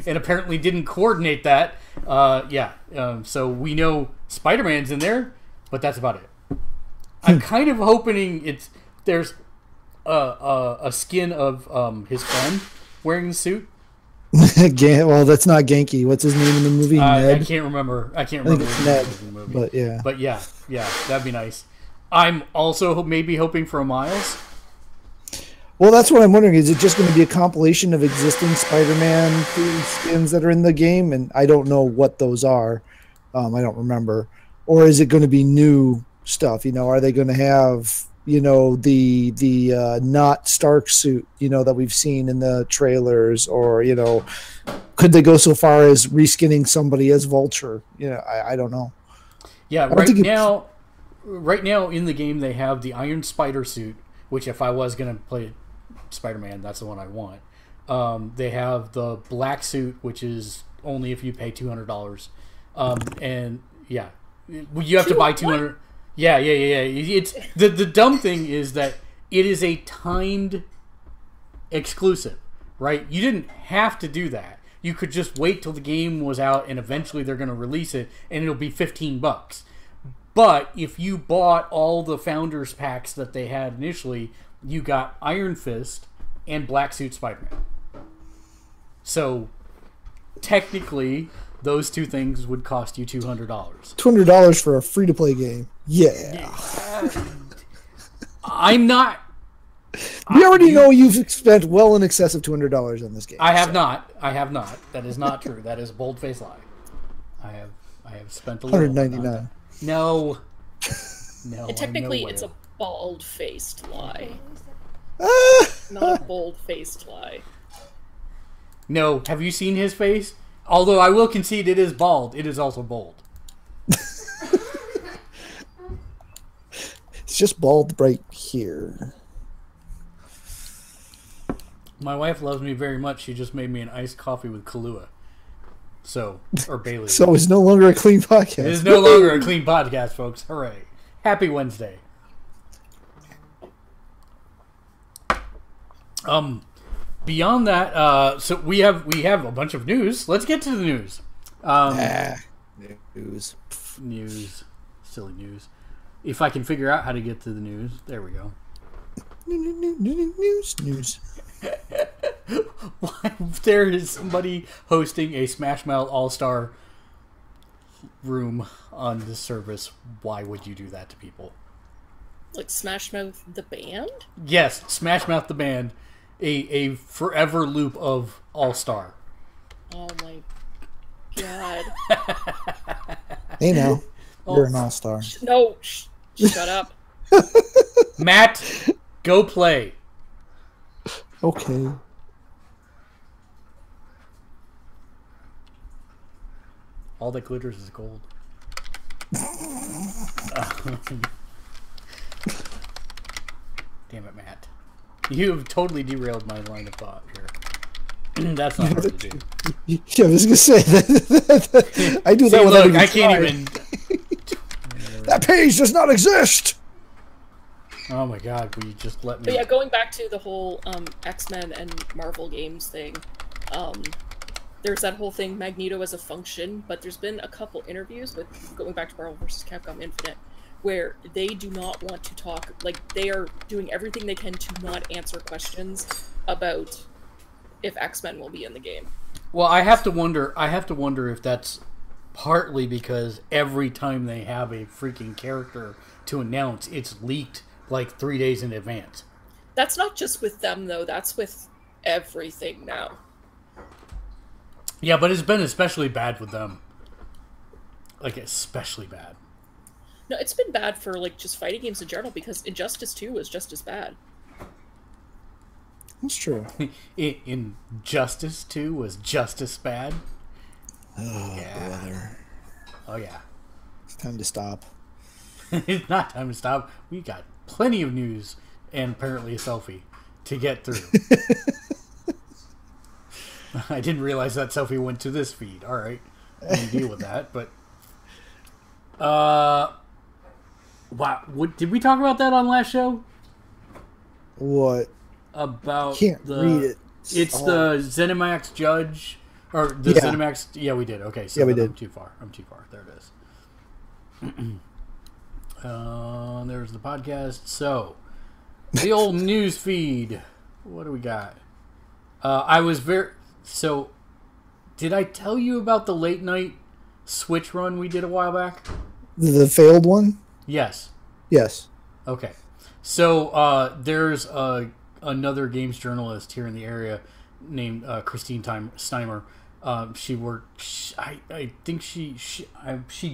and apparently didn't coordinate that. So we know Spider-Man's in there, but that's about it. I'm kind of hoping there's a skin of his friend wearing the suit. Well, that's not Genki. What's his name in the movie? Ned? I can't remember. I think it's Ned. In the movie. But yeah, that'd be nice. I'm also maybe hoping for a Miles. Well, that's what I'm wondering. Is it just going to be a compilation of existing Spider-Man skins that are in the game? And I don't know what those are. I don't remember. Or is it going to be new stuff? Are they going to have the not Stark suit that we've seen in the trailers, or could they go so far as reskinning somebody as Vulture? I don't know. Yeah, right now in the game they have the Iron Spider suit, which if I was going to play Spider-Man, that's the one I want. They have the black suit, which is only if you pay $200. And yeah, you have to buy 200. Yeah. It's the dumb thing is that it is a timed exclusive, right? You didn't have to do that. You could just wait till the game was out, and eventually they're going to release it, and it'll be $15. But if you bought all the Founders packs that they had initially, you got Iron Fist and Black Suit Spider-Man. So technically, those 2 things would cost you $200. $200 for a free-to-play game. Yeah. I'm not... We already know you've spent well in excess of $200 on this game. I have not. That is not true. That is a bold-faced lie. I have spent a little. $199. No. And technically, it's a bald-faced lie. Not a bold-faced lie. No. Have you seen his face? Although I will concede it is bald, it is also bold. It's just bald right here. My wife loves me very much. She just made me an iced coffee with Kahlua. So, or Bailey. So it's no longer a clean podcast. It is no longer a clean podcast, folks. Hooray. Happy Wednesday. Beyond that, so we have a bunch of news. Let's get to the news. News. News. Silly news. If I can figure out how to get to the news. There we go. News. Why there is somebody hosting a Smash Mouth All-Star room on this service. Why would you do that to people? Like Smash Mouth the band? Yes, Smash Mouth the band. A forever loop of All-Star. Oh my god. Hey now. You're an all-star. No, shut up. Matt, go play. Okay. All that glitters is gold. Damn it, Matt. You have totally derailed my line of thought here. That's not hard to do. Yeah, I was going to say that. I do that See, without look, even I can't trying. even... That page does not exist! Oh my god, will you just let me... But yeah, going back to the whole X-Men and Marvel games thing, there's that whole thing, Magneto as a function, but there's been a couple interviews with, going back to Marvel vs. Capcom Infinite, where they do not want to talk, like, they are doing everything they can to not answer questions about if X-Men will be in the game. Well, I have to wonder if that's partly because every time they have a freaking character to announce, it's leaked like 3 days in advance. That's not just with them, though. That's with everything now. Yeah, but it's been especially bad with them. Like, especially bad. No, it's been bad for, like, just fighting games in general, because Injustice 2 was just as bad. That's true. Injustice 2 was just as bad. Oh, yeah. Brother. Oh, yeah. It's time to stop. It's not time to stop. We got plenty of news and apparently a selfie to get through. I didn't realize that selfie went to this feed. All right. I can deal with that. But, wow. Did we talk about that on last show? What? About Can't read it. It's the ZeniMax Judge, or the ZeniMax. Yeah, we did. Okay, so yeah, we did. I'm too far. There it is. There's the podcast. So, the old news feed. What do we got? So, did I tell you about the late night Switch run we did a while back? The failed one? Yes. Yes. Okay. So, there's another games journalist here in the area named Christine Steimer. She worked. I think she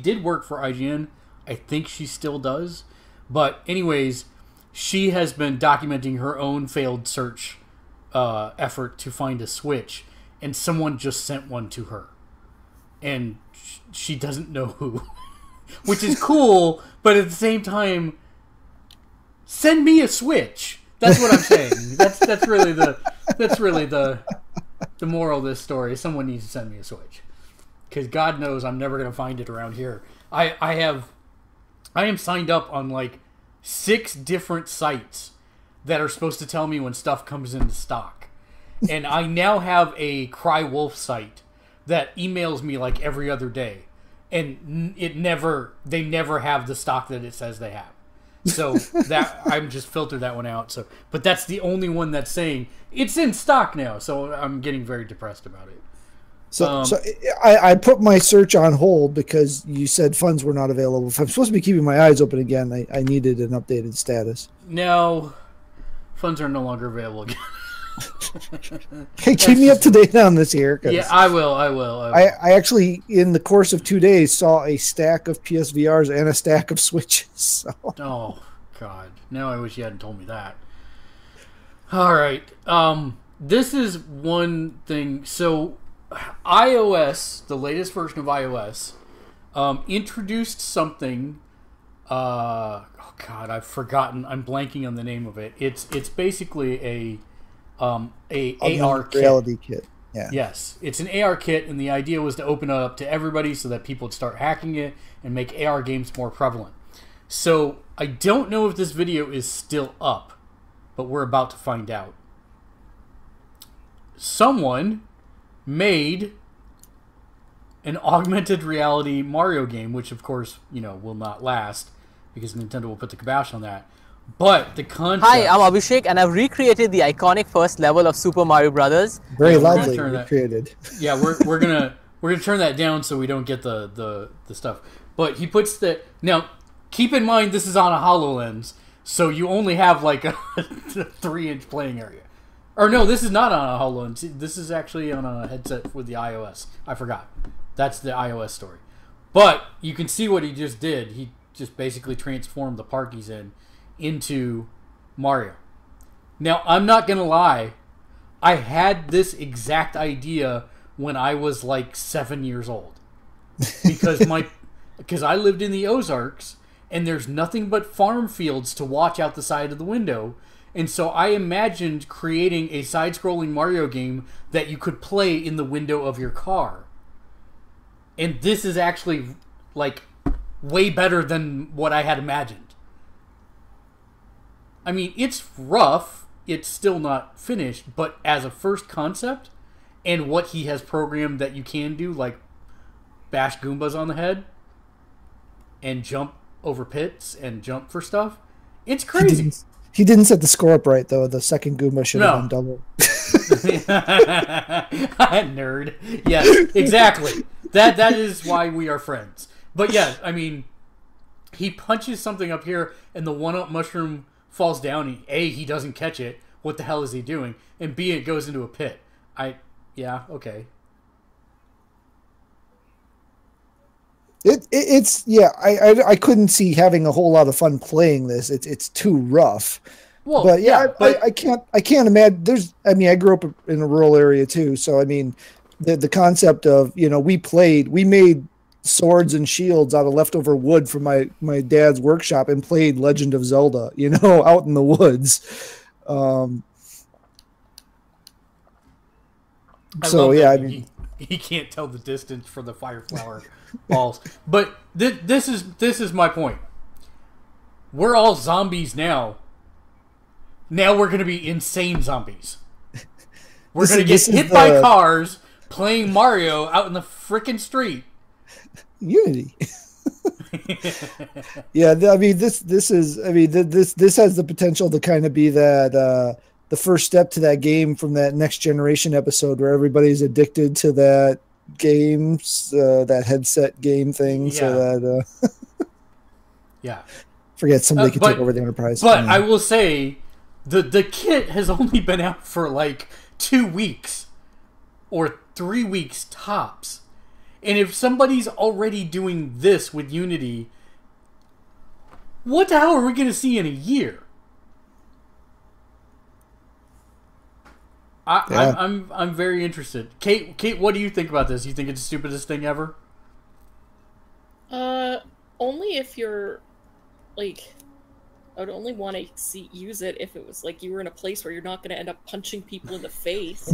did work for IGN. I think she still does. But anyways, she has been documenting her own failed search effort to find a Switch, and someone just sent one to her, and she doesn't know who, which is cool. But at the same time, send me a Switch. That's what I'm saying. That's really the moral of this story. Someone needs to send me a Switch, because God knows I'm never going to find it around here. I am signed up on like 6 different sites that are supposed to tell me when stuff comes into stock, and I now have a Cry Wolf site that emails me like every other day, and they never have the stock that it says they have. So that I'm just filtered that one out. So, but that's the only one that's saying it's in stock now. So I'm getting very depressed about it. So I put my search on hold because you said funds were not available. If I'm supposed to be keeping my eyes open again, I needed an updated status. No, funds are no longer available again. Hey, keep me up to date on this here. Yeah, I will. I actually, in the course of 2 days, saw a stack of PSVRs and a stack of Switches. So. Oh, God. Now I wish you hadn't told me that. All right. This is one thing. So, iOS, the latest version of iOS, introduced something oh God, I've forgotten. I'm blanking on the name of it. It's basically a AR kit. Reality kit. Yeah. Yes, it's an AR kit, and the idea was to open it up to everybody so that people would start hacking it and make AR games more prevalent. So I don't know if this video is still up, but we're about to find out. Someone made an augmented reality Mario game, which of course, will not last because Nintendo will put the kibosh on that. But the concept... Hi, I'm Abhishek, and I've recreated the iconic first level of Super Mario Brothers. Very loudly recreated. Yeah, we're gonna turn that down so we don't get the stuff. But he puts the... Now, keep in mind this is on a HoloLens, so you only have like a 3-inch playing area. Or no, this is not on a HoloLens. This is actually on a headset with the iOS. I forgot. That's the iOS story. But you can see what he just did. He just basically transformed the park he's in into Mario. Now, I'm not going to lie. I had this exact idea when I was like 7 years old. Because I lived in the Ozarks, and there's nothing but farm fields to watch out the side of the window. And so I imagined creating a side-scrolling Mario game that you could play in the window of your car. And this is actually, like, way better than what I had imagined. I mean, it's rough. It's still not finished. But as a first concept, and what he has programmed that you can do, like bash Goombas on the head, and jump over pits, and jump for stuff, it's crazy. He didn't set the score up right, though. The second Goomba should have been double. Nerd. Yes, exactly. That is why we are friends. But yeah, I mean, he punches something up here, and the one-up mushroom falls down. He doesn't catch it. What the hell is he doing? And B, it goes into a pit. Yeah, okay. I couldn't see having a whole lot of fun playing this. It's too rough. Well, but I can't imagine. I grew up in a rural area too, so I mean, the concept of we made swords and shields out of leftover wood from my dad's workshop and played Legend of Zelda, out in the woods. He can't tell the distance for the fire flower balls. But this is my point. We're all zombies now. Now we're going to be insane zombies. We're going to get hit by cars playing Mario out in the frickin' street. Unity. Yeah, I mean this has the potential to kind of be that the first step to that game from that Next Generation episode where everybody's addicted to that games, that headset game thing. Yeah. So that yeah, forget somebody could take over the Enterprise. But I will say the kit has only been out for like 2 weeks or 3 weeks tops. And if somebody's already doing this with Unity, what the hell are we going to see in a year? I'm very interested. Kate, what do you think about this? You think it's the stupidest thing ever? Only if you're like, I would only want to use it if it was like you were in a place where you're not going to end up punching people in the face.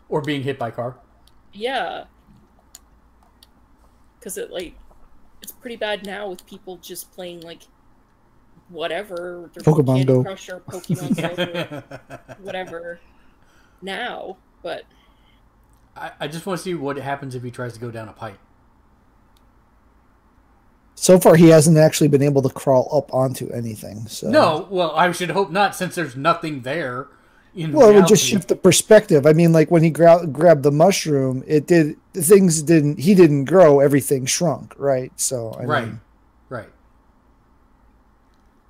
Or being hit by a car. Yeah. Because it's pretty bad now with people just playing like whatever. Pokemon Go. Crush or Pokemon Go or whatever now, but I just want to see what happens if he tries to go down a pipe. So far, he hasn't actually been able to crawl up onto anything. So no, well, I should hope not, since there's nothing there. It would just shift the perspective. I mean, like when he grabbed the mushroom, he didn't grow, everything shrunk, right? So right.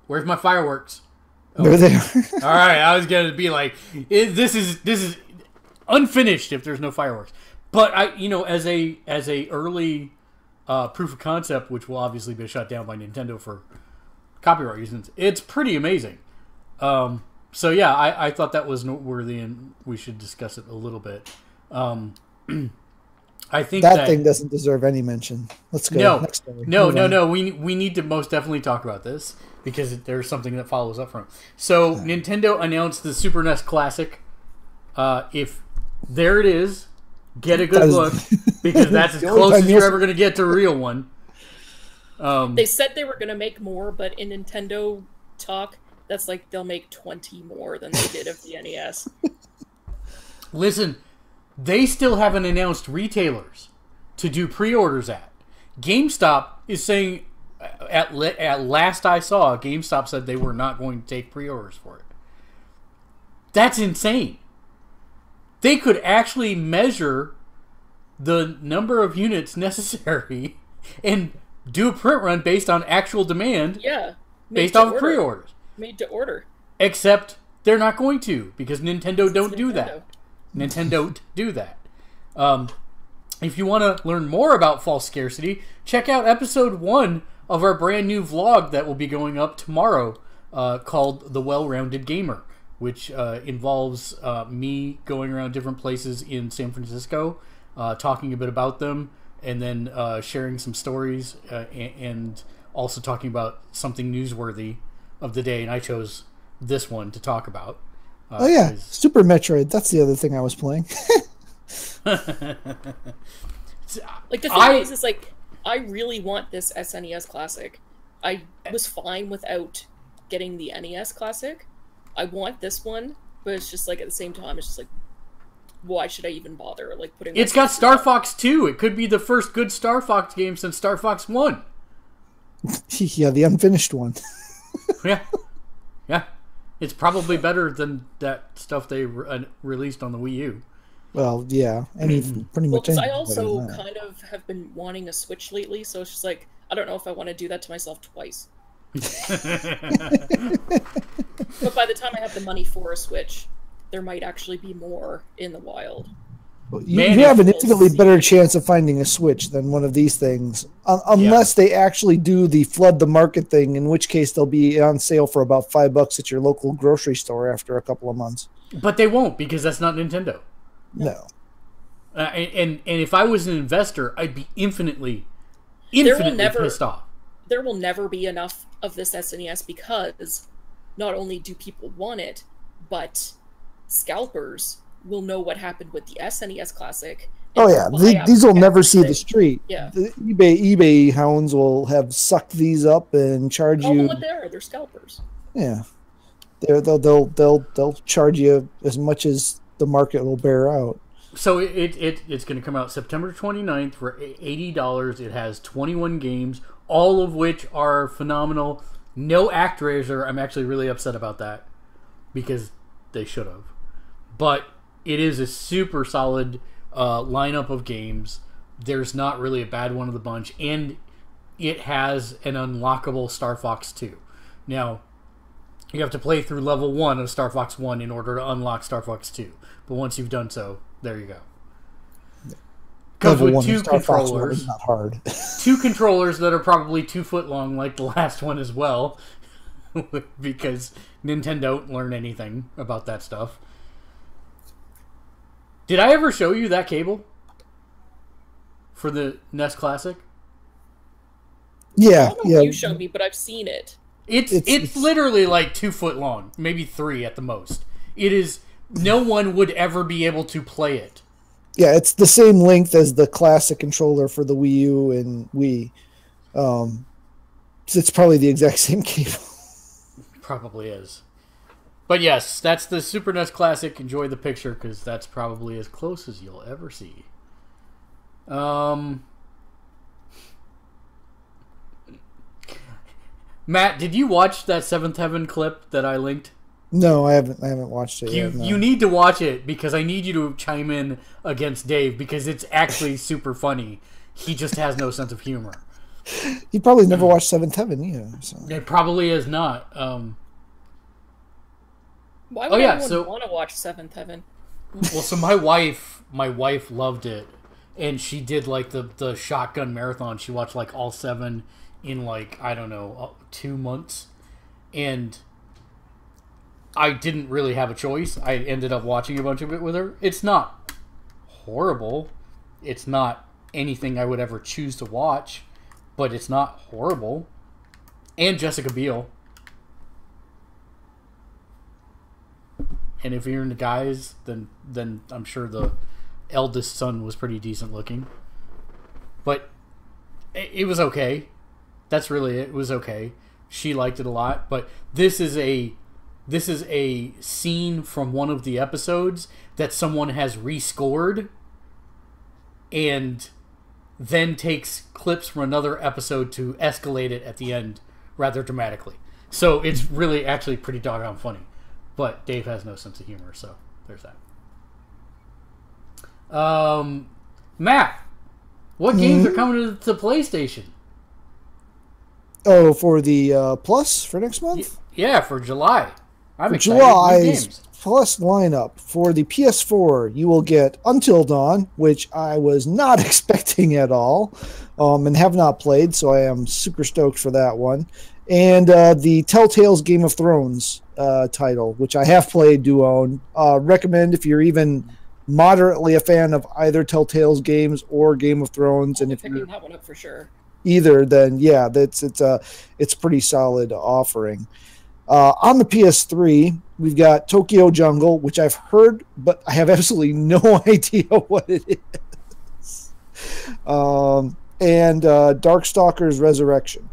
Where's my fireworks? Oh. They're there. All right, I was gonna be like, this is unfinished if there's no fireworks. But as a early proof of concept, which will obviously be shut down by Nintendo for copyright reasons, it's pretty amazing. So yeah, I thought that was noteworthy, and we should discuss it a little bit. I think that thing doesn't deserve any mention. Let's go. No, next story. no. We need to most definitely talk about this because there's something that follows up from it. So Nintendo announced the Super NES Classic. If there it is, get a good look because that's as close as you're ever going to get to a real one. They said they were going to make more, but in Nintendo talk, that's like they'll make 20 more than they did of the NES. Listen, they still haven't announced retailers to do pre-orders at. GameStop is saying, at last I saw, GameStop said they were not going to take pre-orders for it. That's insane. They could actually measure the number of units necessary and do a print run based on actual demand. Yeah. Based on pre-orders. Made to order. Except they're not going to because Nintendo don't do that. Nintendo don't do that. If you want to learn more about false scarcity, check out episode 1 of our brand new vlog that will be going up tomorrow called The Well-Rounded Gamer, which involves me going around different places in San Francisco, talking a bit about them, and then sharing some stories and also talking about something newsworthy of the day, and I chose this one to talk about. Super Metroid. That's the other thing I was playing. Like the thing is like I really want this SNES Classic. I was fine without getting the NES Classic. I want this one, but it's just like at the same time, it's just like, why should I even bother? Like putting. It's got Star Fox 2. It could be the first good Star Fox game since Star Fox 1. Yeah, the unfinished one. Yeah. It's probably better than that stuff they released on the Wii U. Well, yeah, pretty much. Because I also kind of have been wanting a Switch lately, so it's just like I don't know if I want to do that to myself twice. But by the time I have the money for a Switch, there might actually be more in the wild. You have an infinitely better chance of finding a Switch than one of these things, unless they actually do the flood the market thing, in which case they'll be on sale for about $5 at your local grocery store after a couple of months. But they won't, because that's not Nintendo. No. And if I was an investor, I'd be infinitely pissed off. There will never be enough of this SNES because not only do people want it, but scalpers will know what happened with the SNES Classic. Oh yeah, these will never see the street. Yeah, the eBay hounds will have sucked these up and charge you. What they're scalpers. Yeah, they'll charge you as much as the market will bear out. So it's going to come out September 29th for $80. It has 21 games, all of which are phenomenal. No ActRaiser. I'm actually really upset about that because they should have. But it is a super solid lineup of games. There's not really a bad one of the bunch, and it has an unlockable Star Fox 2. Now, you have to play through level 1 of Star Fox 1 in order to unlock Star Fox 2. But once you've done so, there you go. Comes with 2 controllers. Not hard. 2 controllers that are probably 2 foot long, like the last one as well, because Nintendo don't learn anything about that stuff. Did I ever show you that cable for the NES Classic? Yeah, I don't know if you showed me, but I've seen it. It's literally like 2 foot long, maybe 3 at the most. It is. No one would ever be able to play it. Yeah, it's the same length as the classic controller for the Wii U and Wii. So it's probably the exact same cable. Probably is. But yes, that's the Super NES Classic. Enjoy the picture because that's probably as close as you'll ever see. Matt, did you watch that Seventh Heaven clip that I linked? No, I haven't watched it yet. No. You need to watch it because I need you to chime in against Dave because it's actually super funny. He just has no sense of humor. He probably never watched Seventh Heaven either. So. It probably is not. Why would anyone want to watch Seventh Heaven? Well, so my wife loved it, and she did like the shotgun marathon. She watched like all 7 in like, I don't know, 2 months, and I didn't really have a choice. I ended up watching a bunch of it with her. It's not horrible. It's not anything I would ever choose to watch, but it's not horrible. And Jessica Biel. And if you're into guys, then I'm sure the eldest son was pretty decent looking. But it was okay. That's really it. It was okay. She liked it a lot. But this is a scene from one of the episodes that someone has rescored and then takes clips from another episode to escalate it at the end rather dramatically. So it's really actually pretty doggone funny. But Dave has no sense of humor, so there's that. Matt, what games are coming to PlayStation? Oh, for the Plus for next month? Yeah, for July. I'm excited. July's Plus lineup. For the PS4, you will get Until Dawn, which I was not expecting at all, and have not played, so I am super stoked for that one. And the Telltale's Game of Thrones title, which I have played, do own. Recommend if you're even moderately a fan of either Telltale's games or Game of Thrones, and if you're that one up for sure. Either, then yeah, it's pretty solid offering. On the PS3, we've got Tokyo Jungle, which I've heard, but I have absolutely no idea what it is. And Darkstalkers Resurrection.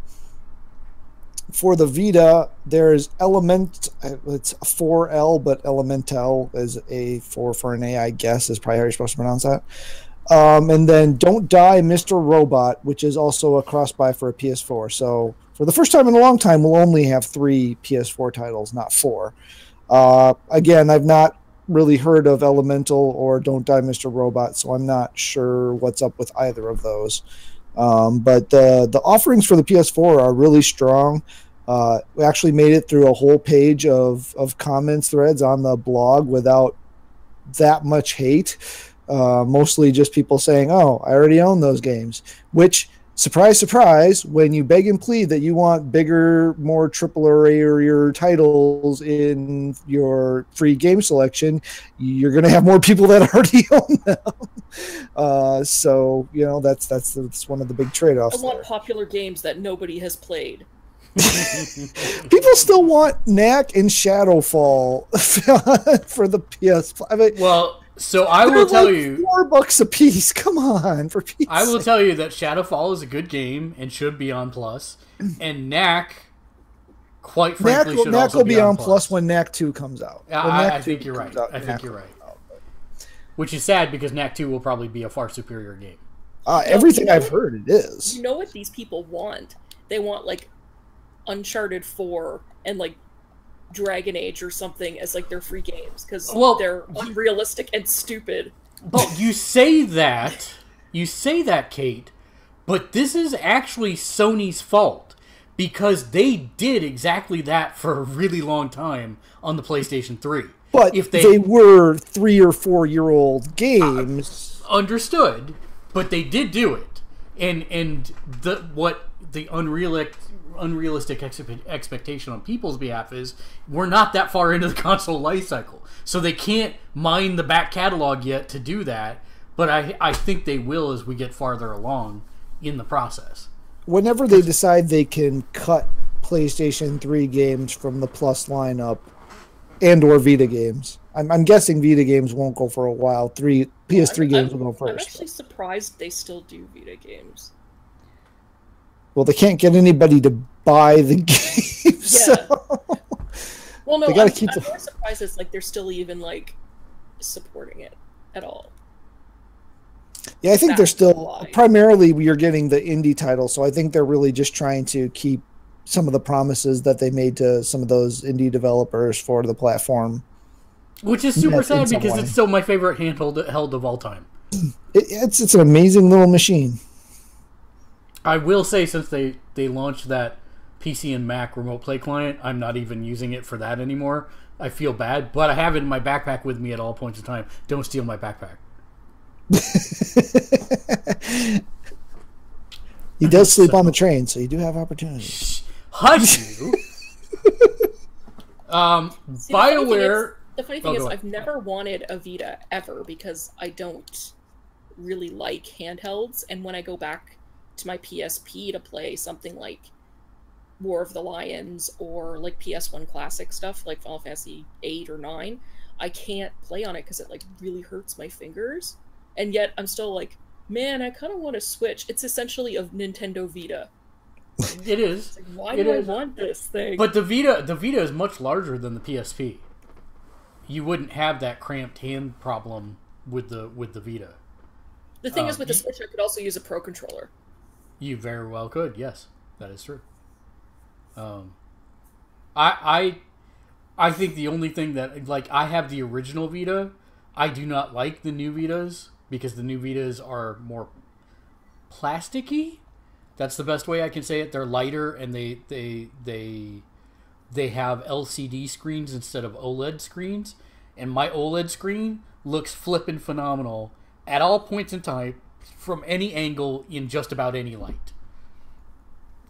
For the Vita, there's Element. It's a 4L, but Elemental is a 4 for an A, I guess, is probably how you're supposed to pronounce that. And then Don't Die, Mr. Robot, which is also a cross-buy for a PS4. So for the first time in a long time, we'll only have 3 PS4 titles, not 4. Again, I've not really heard of Elemental or Don't Die, Mr. Robot, so I'm not sure what's up with either of those. But the offerings for the PS4 are really strong. We actually made it through a whole page of comments threads on the blog without that much hate. Mostly just people saying, oh, I already own those games. Which, surprise, surprise, when you beg and plead that you want bigger, more AAA titles in your free game selection, you're going to have more people that already own them. So, you know, that's one of the big trade-offs. I want popular games that nobody has played. People still want Knack and Shadowfall for the PS. I mean, well, so I will tell you, $4 a piece. Come on, for Pete's I will tell you that Shadowfall is a good game and should be on Plus, and Knack, quite frankly, should also be on Plus when Knack 2 comes out. I think you're right. I think you're right. Which is sad because Knack 2 will probably be a far superior game. Everything I've heard, it is. You know what these people want? They want like Uncharted 4 and like Dragon Age or something as like their free games because they're unrealistic and stupid. But you say that, Kate, but this is actually Sony's fault because they did exactly that for a really long time on the PlayStation 3. But if they were 3 or 4 year old games, understood. But they did do it, and the unrealistic expectation on people's behalf is we're not that far into the console life cycle, so they can't mine the back catalog yet to do that. But I think they will as we get farther along in the process. Whenever they decide they can cut PlayStation 3 games from the Plus lineup and or Vita games, I'm guessing Vita games won't go for a while. PS3 games will go first. I'm actually surprised they still do Vita games. Well, they can't get anybody to buy the game. Yeah. So Well, no, they gotta I'm more surprised it's like they're still even like supporting it at all. Yeah, I think they're still primarily you're getting the indie title, so I think they're really just trying to keep some of the promises that they made to some of those indie developers for the platform. Which is super sad because it's still my favorite handheld held of all time. It's an amazing little machine. I will say, since they launched that PC and Mac remote play client, I'm not even using it for that anymore. I feel bad, but I have it in my backpack with me at all points in time. Don't steal my backpack. He does sleep on the train, so you do have opportunities. Hush you! BioWare... The funny thing is, I've never wanted a Vita ever because I don't really like handhelds, and when I go back to my PSP to play something like War of the Lions or like PS1 classic stuff like Final Fantasy 8 or 9, I can't play on it because it like really hurts my fingers. And yet I'm still like, man, I kind of want to switch. It's essentially a Nintendo Vita. It is. Like, why do I want this thing? But the Vita is much larger than the PSP. You wouldn't have that cramped hand problem with the Vita. The thing is, with the Switch, I could also use a Pro Controller. You very well could. Yes, that is true. I think the only thing that, like, I have the original Vita. I do not like the new Vitas because the new Vitas are more plasticky. That's the best way I can say it. They're lighter and they have LCD screens instead of OLED screens. And my OLED screen looks flippin' phenomenal at all points in time from any angle in just about any light.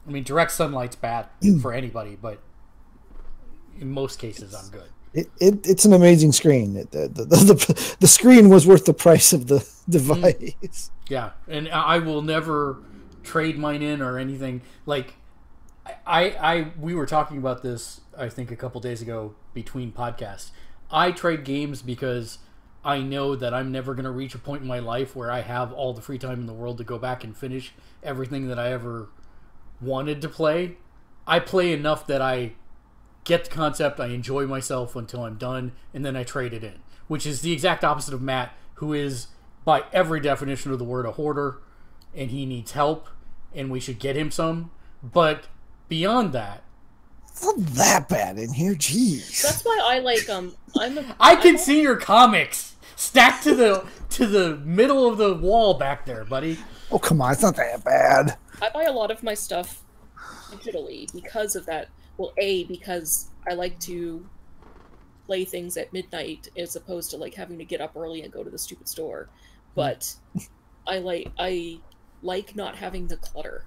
I mean, direct sunlight's bad for anybody, but in most cases, I'm good. It's an amazing screen. The screen was worth the price of the device. Yeah, and I will never trade mine in or anything. Like, we were talking about this, I think, a couple days ago between podcasts. I trade games because I know that I'm never going to reach a point in my life where I have all the free time in the world to go back and finish everything that I ever wanted to play. I play enough that I get the concept, I enjoy myself until I'm done, and then I trade it in. Which is the exact opposite of Matt, who is, by every definition of the word, a hoarder, and he needs help, and we should get him some. But beyond that, it's not that bad in here, jeez. That's why I like I can see your comics stacked to the middle of the wall back there, buddy. Oh, come on, it's not that bad. I buy a lot of my stuff digitally because of that. Well, because I like to play things at midnight as opposed to like having to get up early and go to the stupid store. But I like not having the clutter.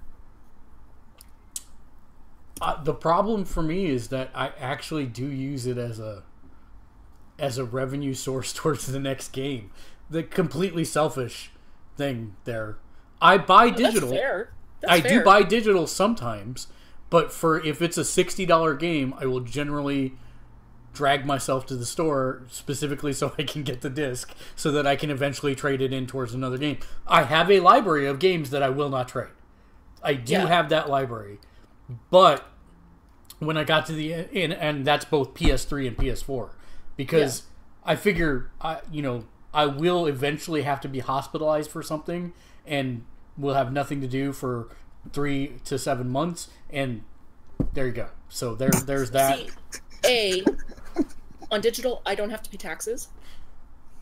The problem for me is that I actually do use it as a revenue source towards the next game. The completely selfish thing there. I buy digital. That's fair. I do buy digital sometimes, but if it's a $60 game, I will generally drag myself to the store specifically so I can get the disc so that I can eventually trade it in towards another game. I have a library of games that I will not trade. I do have that library. But when I got to the end, and that's both PS3 and PS4, because I figure, I will eventually have to be hospitalized for something, and will have nothing to do for 3 to 7 months, and there you go. So there's that. See, on digital, I don't have to pay taxes.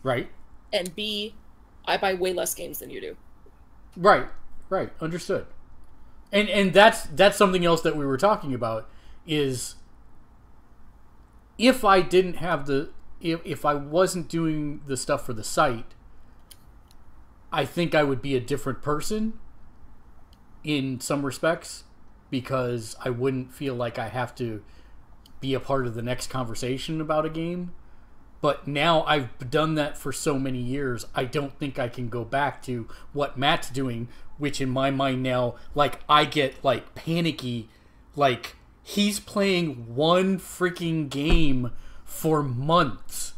Right. And B, I buy way less games than you do. Right. Understood. And that's something else that we were talking about is if I didn't have if I wasn't doing the stuff for the site, I think I would be a different person in some respects because I wouldn't feel like I have to be a part of the next conversation about a game. But now I've done that for so many years, I don't think I can go back to what Matt's doing, which in my mind now, like, I get, like, panicky. Like, he's playing one freaking game for months.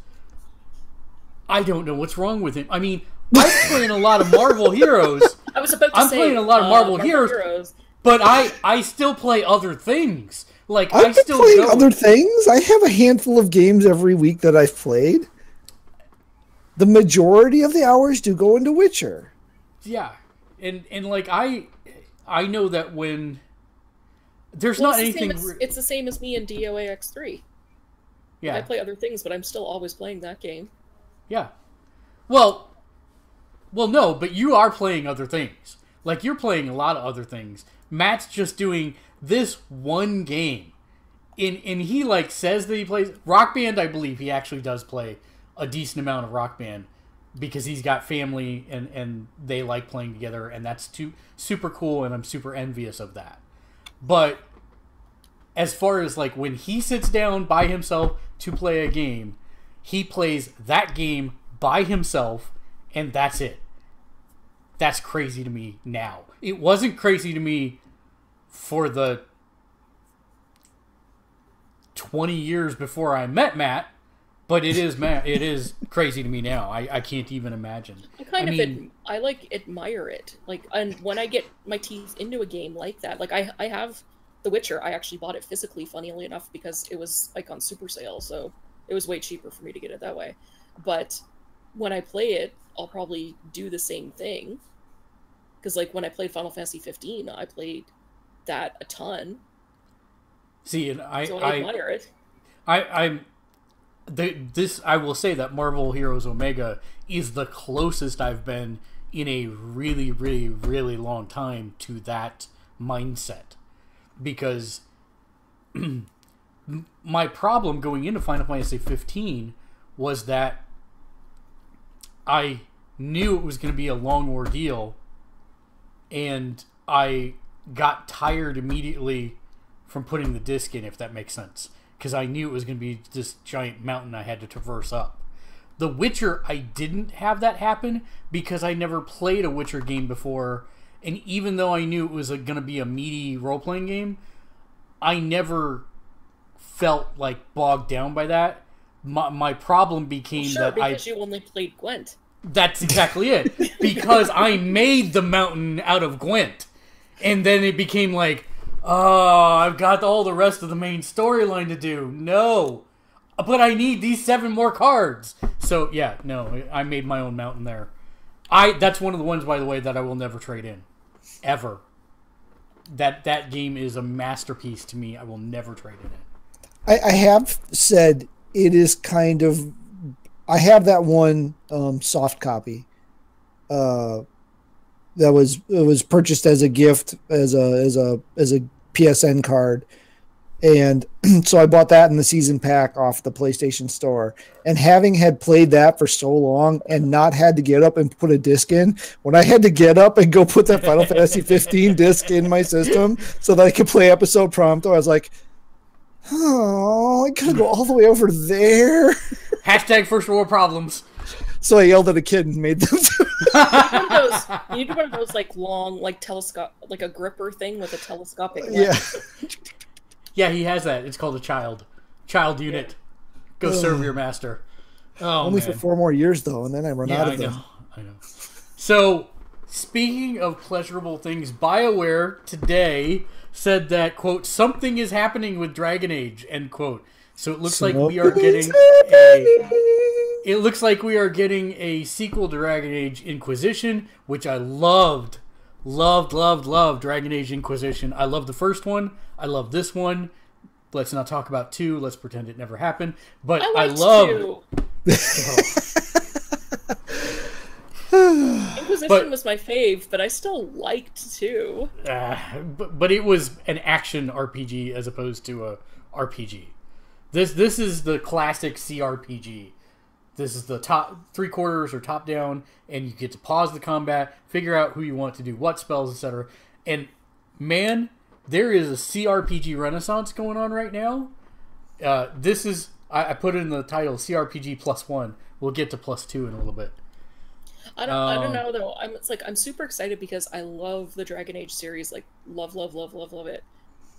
I don't know what's wrong with him. I mean, I'm playing a lot of Marvel Heroes. I was about to say... I'm playing a lot of Marvel Heroes, but I still play other things. Like, I've been playing other things. I have a handful of games every week that I've played. The majority of the hours do go into Witcher. Yeah. And like, I know that when... There's not anything... It's the same as me in DOA X3. Yeah. I play other things, but I'm still always playing that game. Yeah. Well, no, but you are playing other things. Like, you're playing a lot of other things. Matt's just doing this one game. And he, like, says that he plays... Rock Band, I believe he actually does play a decent amount of Rock Band because he's got family and they like playing together, and that's super cool, and I'm super envious of that. But as far as, like, when he sits down by himself to play a game, he plays that game by himself, and that's it. That's crazy to me now. It wasn't crazy to me for the 20 years before I met Matt, but it is crazy to me now. I can't even imagine. I like admire it. Like, and when I get my teeth into a game like that, like I have The Witcher. I actually bought it physically, funnily enough, because it was like on super sale, so it was way cheaper for me to get it that way. But when I play it, I'll probably do the same thing. Because like when I played Final Fantasy 15, I played that a ton. See, and I admire it. I will say that Marvel Heroes Omega is the closest I've been in a really, really, really long time to that mindset. Because my problem going into Final Fantasy 15 was that I knew it was going to be a long ordeal, and I got tired immediately from putting the disc in, if that makes sense, because I knew it was going to be this giant mountain I had to traverse up. The Witcher, I didn't have that happen because I never played a Witcher game before, and even though I knew it was going to be a meaty role-playing game, I never felt like bogged down by that. My problem became because you only played Gwent. That's exactly it. Because I made the mountain out of Gwent. And then it became like, oh, I've got all the rest of the main storyline to do. No. But I need these 7 more cards. So, yeah, no, I made my own mountain there. That's one of the ones, by the way, that I will never trade in. Ever. That game is a masterpiece to me. I will never trade in it. I have said it is kind of... I have that one soft copy that was purchased as a gift as a PSN card, and so I bought that in the season pack off the PlayStation Store. And having had played that for so long and not had to get up and put a disc in, when I had to get up and go put that Final Fantasy 15 disc in my system so that I could play episode Prompto, I was like, oh, I gotta go all the way over there. Hashtag first world problems. So I yelled at a kid and made them do it. You need one of those like long, like telescope, like a gripper thing with a telescopic lens. Yeah, he has that. It's called a child unit. Go serve your master. Oh, only for 4 more years though, and then I run out of them. I know. So, speaking of pleasurable things, BioWare today said that, quote, something is happening with Dragon Age, end quote. So it looks like we are getting a sequel to Dragon Age Inquisition, which I loved Dragon Age Inquisition. I loved the first one. I love this one. Let's not talk about 2. Let's pretend it never happened. But I love Inquisition was my fave, but I still liked 2. But it was an action RPG as opposed to a RPG. This is the classic CRPG. This is the top 3/4 or top down, and you get to pause the combat, figure out who you want to do what spells, etc. And man, there is a CRPG renaissance going on right now. This is I put it in the title CRPG +1. We'll get to +2 in a little bit. I don't know though. I'm super excited because I love the Dragon Age series. Like love it.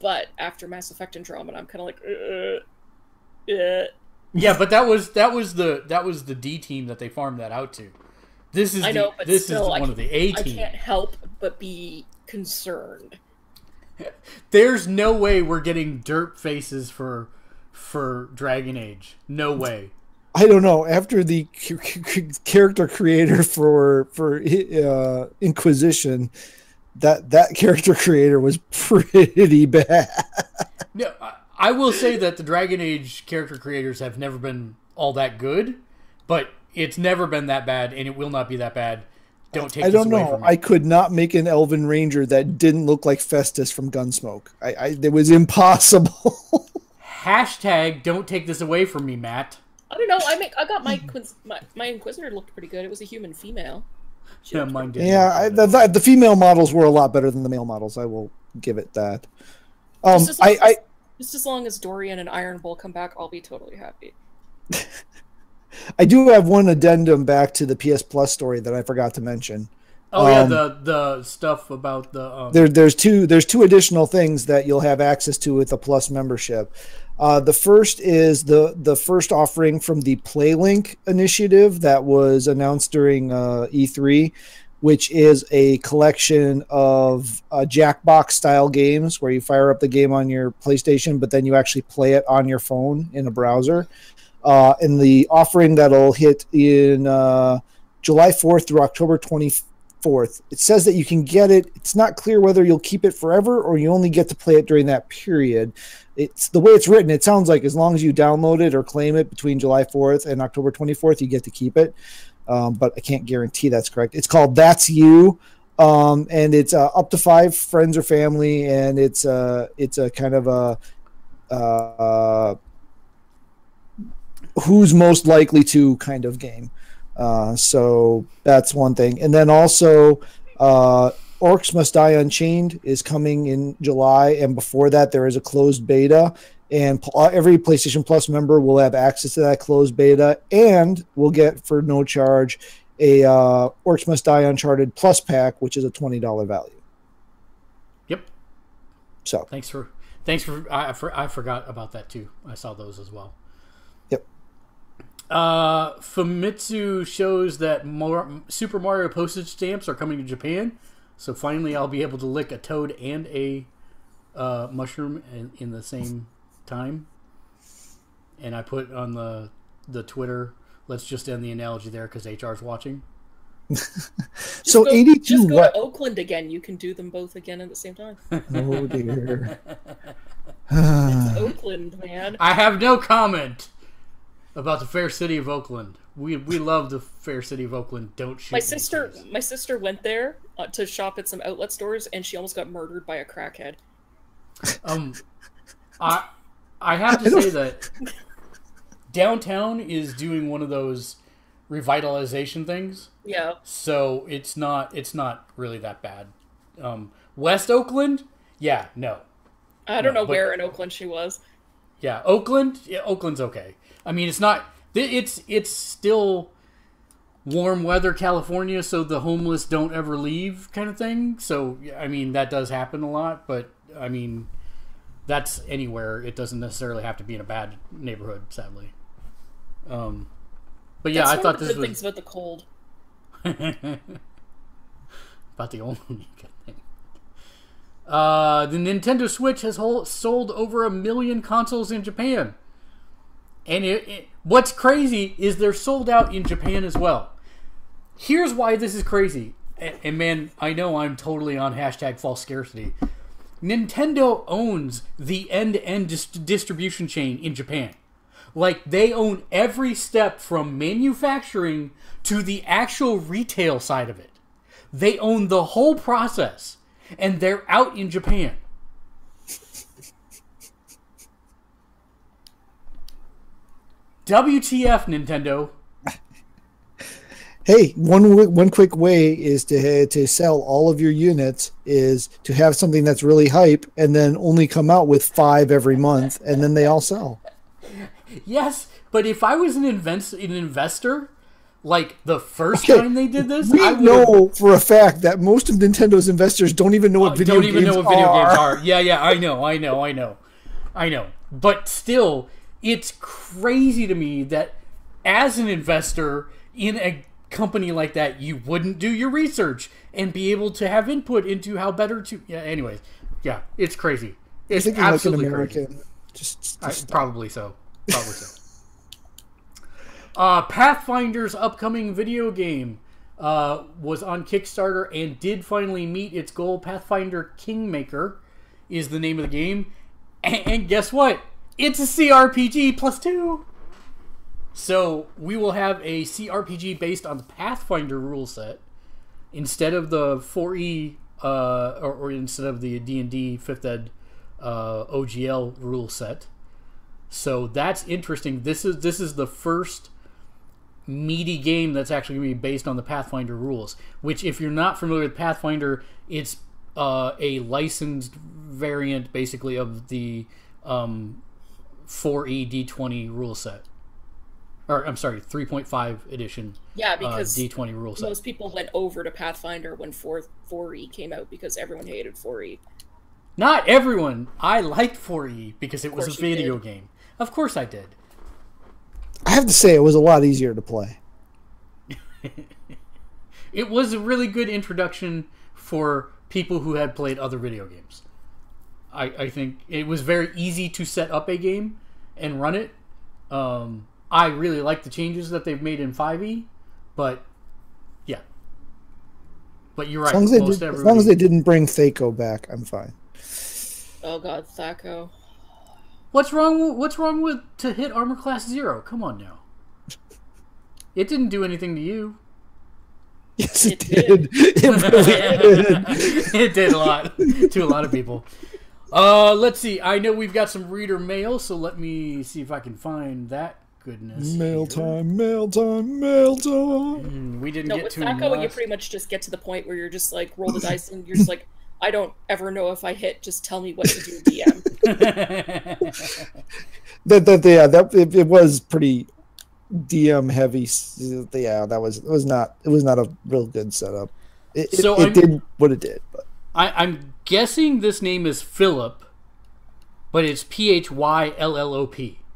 But after Mass Effect Andromeda, I'm kind of like. Yeah, but that was the D team that they farmed that out to. This is one of the A team. I can't help but be concerned. There's no way we're getting derp faces for Dragon Age. No way. I don't know. After the character creator for Inquisition, that character creator was pretty bad. No, I will say that the Dragon Age character creators have never been all that good, but it's never been that bad, and it will not be that bad. Don't take. I don't know. I could not make an Elven Ranger that didn't look like Festus from Gunsmoke. It was impossible. # don't take this away from me, Matt. I don't know. I got my Inquisitor looked pretty good. It was a human female. Yeah, mine did. Yeah, the female models were a lot better than the male models. I will give it that. Just as long as Dorian and Iron Bull come back, I'll be totally happy. I do have one addendum back to the PS Plus story that I forgot to mention. Oh yeah, the stuff about the there's two additional things that you'll have access to with a Plus membership. The first is the first offering from the PlayLink initiative that was announced during E3, which is a collection of Jackbox style games where you fire up the game on your PlayStation, but then you actually play it on your phone in a browser. And the offering that'll hit in July 4th through October 24th. It says that you can get it. It's not clear whether you'll keep it forever or you only get to play it during that period. It's the way it's written. It sounds like as long as you download it or claim it between July 4th and October 24th, you get to keep it. But I can't guarantee that's correct. It's called That's You. And it's up to 5 friends or family. And it's a kind of a who's most likely to kind of game. So that's one thing. And then also Orcs Must Die Unchained is coming in July. And before that, there is a closed beta. And every PlayStation Plus member will have access to that closed beta and will get, for no charge, a Orcs Must Die Uncharted Plus pack, which is a $20 value. Yep. So thanks for I forgot about that too. I saw those as well. Yep. Famitsu shows that Super Mario postage stamps are coming to Japan, so finally I'll be able to lick a toad and a mushroom in the same time. And I put on the Twitter, let's just end the analogy there because HR's watching. So 82 just go to Oakland again. You can do them both again at the same time. Oh dear. It's Oakland, man. I have no comment about the fair city of Oakland. We love the fair city of Oakland. Don't shoot my sister went there to shop at some outlet stores, and she almost got murdered by a crackhead. I have to say that downtown is doing one of those revitalization things. Yeah. So it's not really that bad. West Oakland, yeah, no. I don't know where in Oakland she was. Yeah, Oakland's okay. I mean, it's not. It's still warm weather California, so the homeless don't ever leave, kind of thing. So I mean, that does happen a lot, but I mean, that's anywhere. It doesn't necessarily have to be in a bad neighborhood, sadly. But yeah, that's I thought this was things about the cold. About the only good thing. The Nintendo Switch has sold over 1 million consoles in Japan. And what's crazy is they're sold out in Japan as well. Here's why this is crazy. And man, I know I'm totally on #false scarcity. Nintendo owns the end-to-end distribution chain in Japan. Like, they own every step from manufacturing to the actual retail side of it. They own the whole process. And they're out in Japan. WTF, Nintendo. Hey, one quick way is to sell all of your units is to have something that's really hype and then only come out with 5 every month, and then they all sell. Yes, but if I was an investor, like the first time they did this, I know for a fact that most of Nintendo's investors don't even know what video games are. Yeah, I know. But still, it's crazy to me that as an investor in a company like that, you wouldn't do your research and be able to have input into how better to. Yeah. Anyways, yeah, it's crazy. It's absolutely like an American. Crazy. Just probably so. Pathfinder's upcoming video game was on Kickstarter and did finally meet its goal. Pathfinder Kingmaker is the name of the game. And guess what? It's a CRPG +2. So we will have a CRPG based on the Pathfinder rule set instead of the 4E or instead of the D&D 5th Ed OGL rule set. So that's interesting. This is the first meaty game that's actually going to be based on the Pathfinder rules, which, if you're not familiar with Pathfinder, it's a licensed variant basically of the 4E D20 rule set. or I'm sorry, 3.5 edition. Yeah, because D20 rule set. most people went over to Pathfinder when 4E came out because everyone hated 4E. Not everyone. I liked 4E because it was a video game. Of course I did. I have to say, it was a lot easier to play. It was a really good introduction for people who had played other video games. I think it was very easy to set up a game and run it. I really like the changes that they've made in 5e, but yeah. But you're right. As long as they didn't bring Thaco back, I'm fine. Oh god, Thaco. What's wrong with to hit armor class 0? Come on now. It didn't do anything to you. Yes, it did. It really did. It did a lot to a lot of people. Let's see. I know we've got some reader mail, so let me see if I can find that goodness. Mail here. time. We didn't get with to Thaco, you pretty much just get to the point where you're just like, roll the dice, and you're just like, I don't ever know if I hit, just tell me what to do, DM. It was pretty DM heavy. Yeah, it was not a real good setup. It did what it did, but I'm guessing this name is Philip, but it's Phylllop.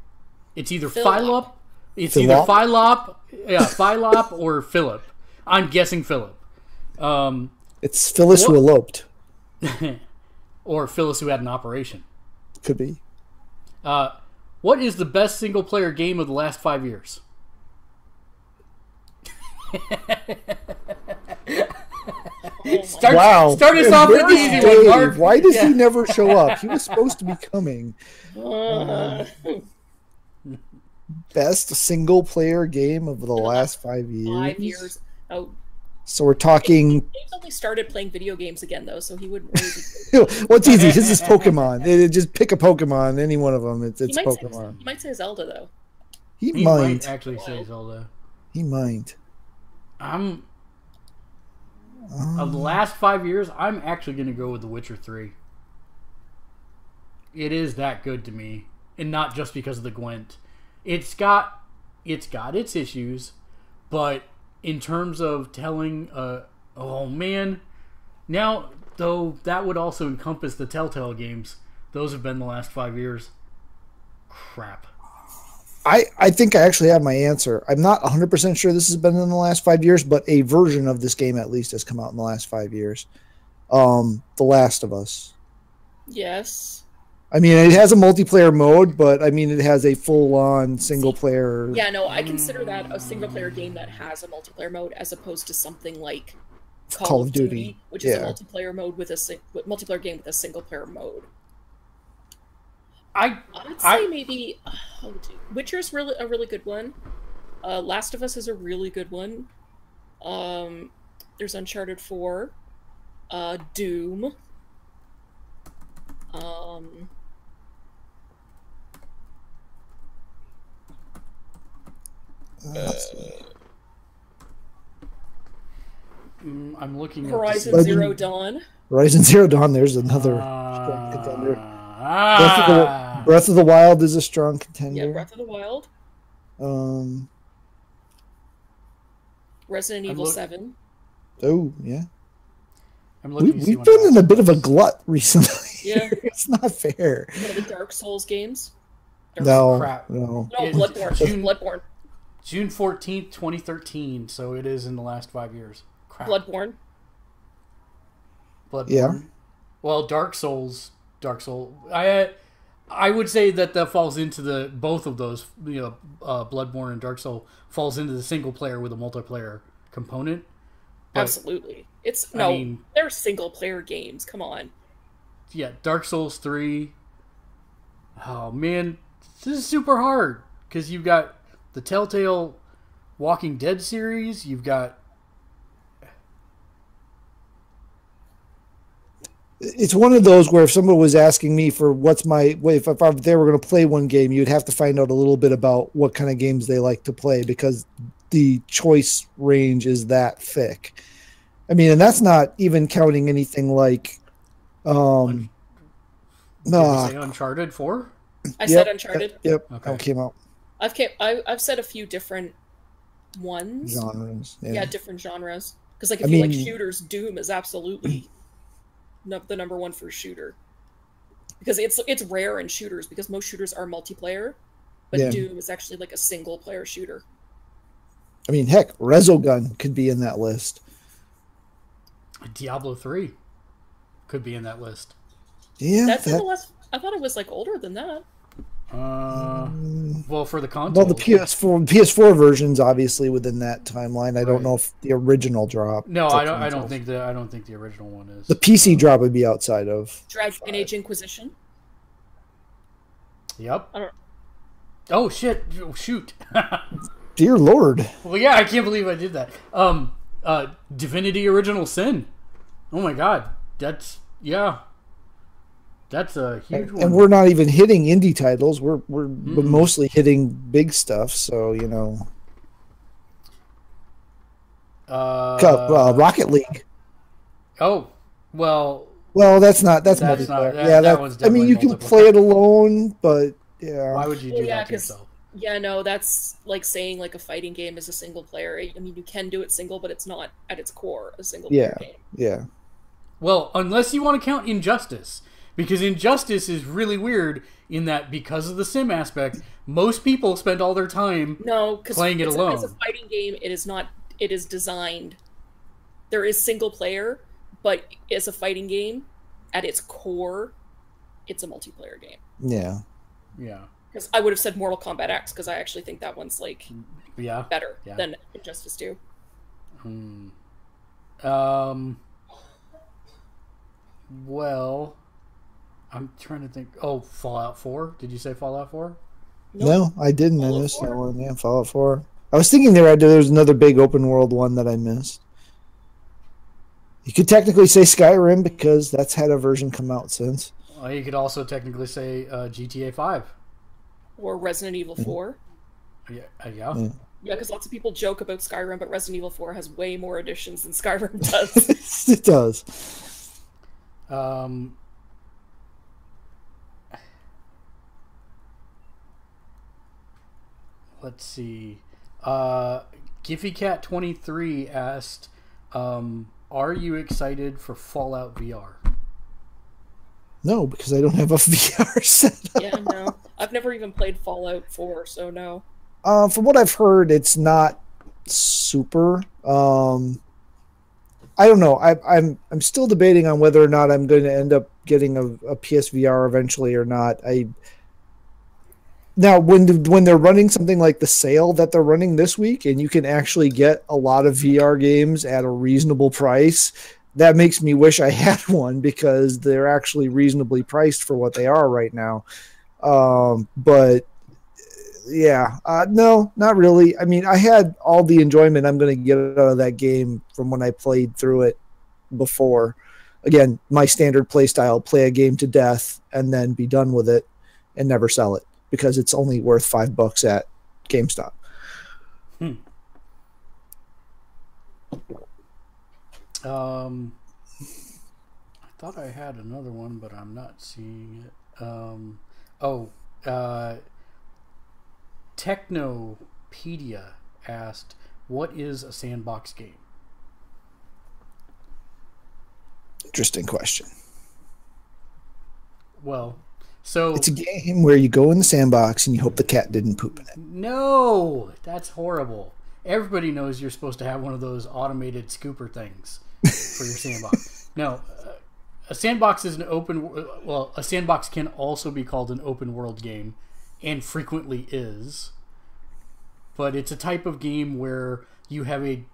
It's either Phylop, Phylop or Philip. I'm guessing Philip. It's Phyllis who eloped. Or Phyllis who had an operation. Could be. What is the best single-player game of the last 5 years? Start us off with the easy one, Mark. Why does he never show up? He was supposed to be coming. Best single-player game of the last 5 years? 5 years. Oh. So we're talking... James only started playing video games again, though, so he wouldn't really be... Well, it's easy. This is Pokemon. Just pick a Pokemon, any one of them. It's Pokemon. He might say Zelda, though. He might actually say Zelda. He might. Of the last 5 years, I'm actually going to go with The Witcher 3. It is that good to me, and not just because of the Gwent. It's got its issues, but in terms of telling, oh man, now though that would also encompass the Telltale games. Those have been the last 5 years. Crap. I think I actually have my answer. I'm not 100% sure this has been in the last 5 years, but a version of this game at least has come out in the last 5 years. The Last of Us. Yes. I mean, it has a multiplayer mode, but I mean, it has a full-on single-player... Yeah, no, I consider that a single-player game that has a multiplayer mode as opposed to something like Call of Duty, which is a multiplayer mode with multiplayer game with a single-player mode. I'd say maybe Witcher's a really good one. Last of Us is a really good one. There's Uncharted 4, Doom. I'm looking Horizon Zero Dawn. Horizon Zero Dawn. There's another strong contender. Breath of the Wild is a strong contender. Yeah, Breath of the Wild. Resident Evil 7. Oh yeah. We've been in a bit of a glut recently. Yeah, it's not fair. One of the Dark Souls games. No. Bloodborne. June 14th, 2013. So it is in the last 5 years. Crap. Bloodborne. Yeah. Well, Dark Souls. I would say that falls into both of those. Bloodborne and Dark Souls falls into the single player with a multiplayer component. But, absolutely. They're single player games. Come on. Yeah, Dark Souls 3. Oh man, this is super hard because you've got the Telltale Walking Dead series. You've got. It's one of those where if someone was asking me for if they were going to play one game, you'd have to find out a little bit about what kind of games they like to play because the choice range is that thick. I mean, and that's not even counting anything like. Did you say Uncharted 4? I said Uncharted. Yep. Okay. That came out. I've said a few different ones. Genres. Yeah, different genres. Because like if you like shooters, Doom is absolutely the number one for shooter. Because it's rare in shooters because most shooters are multiplayer, but Doom is actually like a single player shooter. I mean, heck, Resogun could be in that list. Diablo 3 could be in that list. Yeah, that's in the list. I thought it was like older than that. Well, for the console. Well, the PS4 version's obviously within that timeline. I don't know if the original drop. No, I don't think the original one is. The PC drop would be outside of Dragon Age Inquisition. Yep. Oh shit! Shoot. Dear Lord. Well, yeah, I can't believe I did that. Divinity Original Sin. Oh my God, that's a huge one. And we're not even hitting indie titles. We're mostly hitting big stuff. So Rocket League. Oh well. Well, that's multiplayer. That one's I mean, you can play it alone, but yeah. Why would you do that to yourself? Yeah, no, that's like saying like a fighting game is a single player. I mean, you can do it single, but it's not at its core a single player game. Yeah. Well, unless you want to count Injustice, because Injustice is really weird in that because of the sim aspect, most people spend all their time playing it alone. As a fighting game, it is not. It is designed. There is single player, but as a fighting game, at its core, it's a multiplayer game. Yeah. Yeah. Because I would have said Mortal Kombat X because I actually think that one's like better than Injustice 2. Well, I'm trying to think. Oh, Fallout 4. Did you say Fallout 4? No, I didn't. I missed that one. Yeah, Fallout 4. I was thinking there was another big open world one that I missed. You could technically say Skyrim because that's had a version come out since. Well, you could also technically say GTA 5. Or Resident Evil 4. Yeah. Yeah, because lots of people joke about Skyrim, but Resident Evil 4 has way more additions than Skyrim does. It does. Let's see. GiffyCat23 asked, are you excited for Fallout VR? No, because I don't have a VR set. Yeah, no. I've never even played Fallout 4, so no. From what I've heard, it's not super. I don't know. I'm still debating on whether or not I'm going to end up getting a PSVR eventually or not. Now, when they're running something like the sale that they're running this week, and you can actually get a lot of VR games at a reasonable price, that makes me wish I had one because they're actually reasonably priced for what they are right now. But yeah, no, not really. I mean, I had all the enjoyment I'm going to get out of that game from when I played through it before. Again, my standard play style, play a game to death and then be done with it and never sell it because it's only worth $5 at GameStop. I thought I had another one, but I'm not seeing it. Technopedia asked, what is a sandbox game? Interesting question. Well, so it's a game where you go in the sandbox and you hope the cat didn't poop in it. No, that's horrible. Everybody knows you're supposed to have one of those automated scooper things for your sandbox. No, a sandbox is a sandbox can also be called an open world game, and frequently is. But it's a type of game where you have a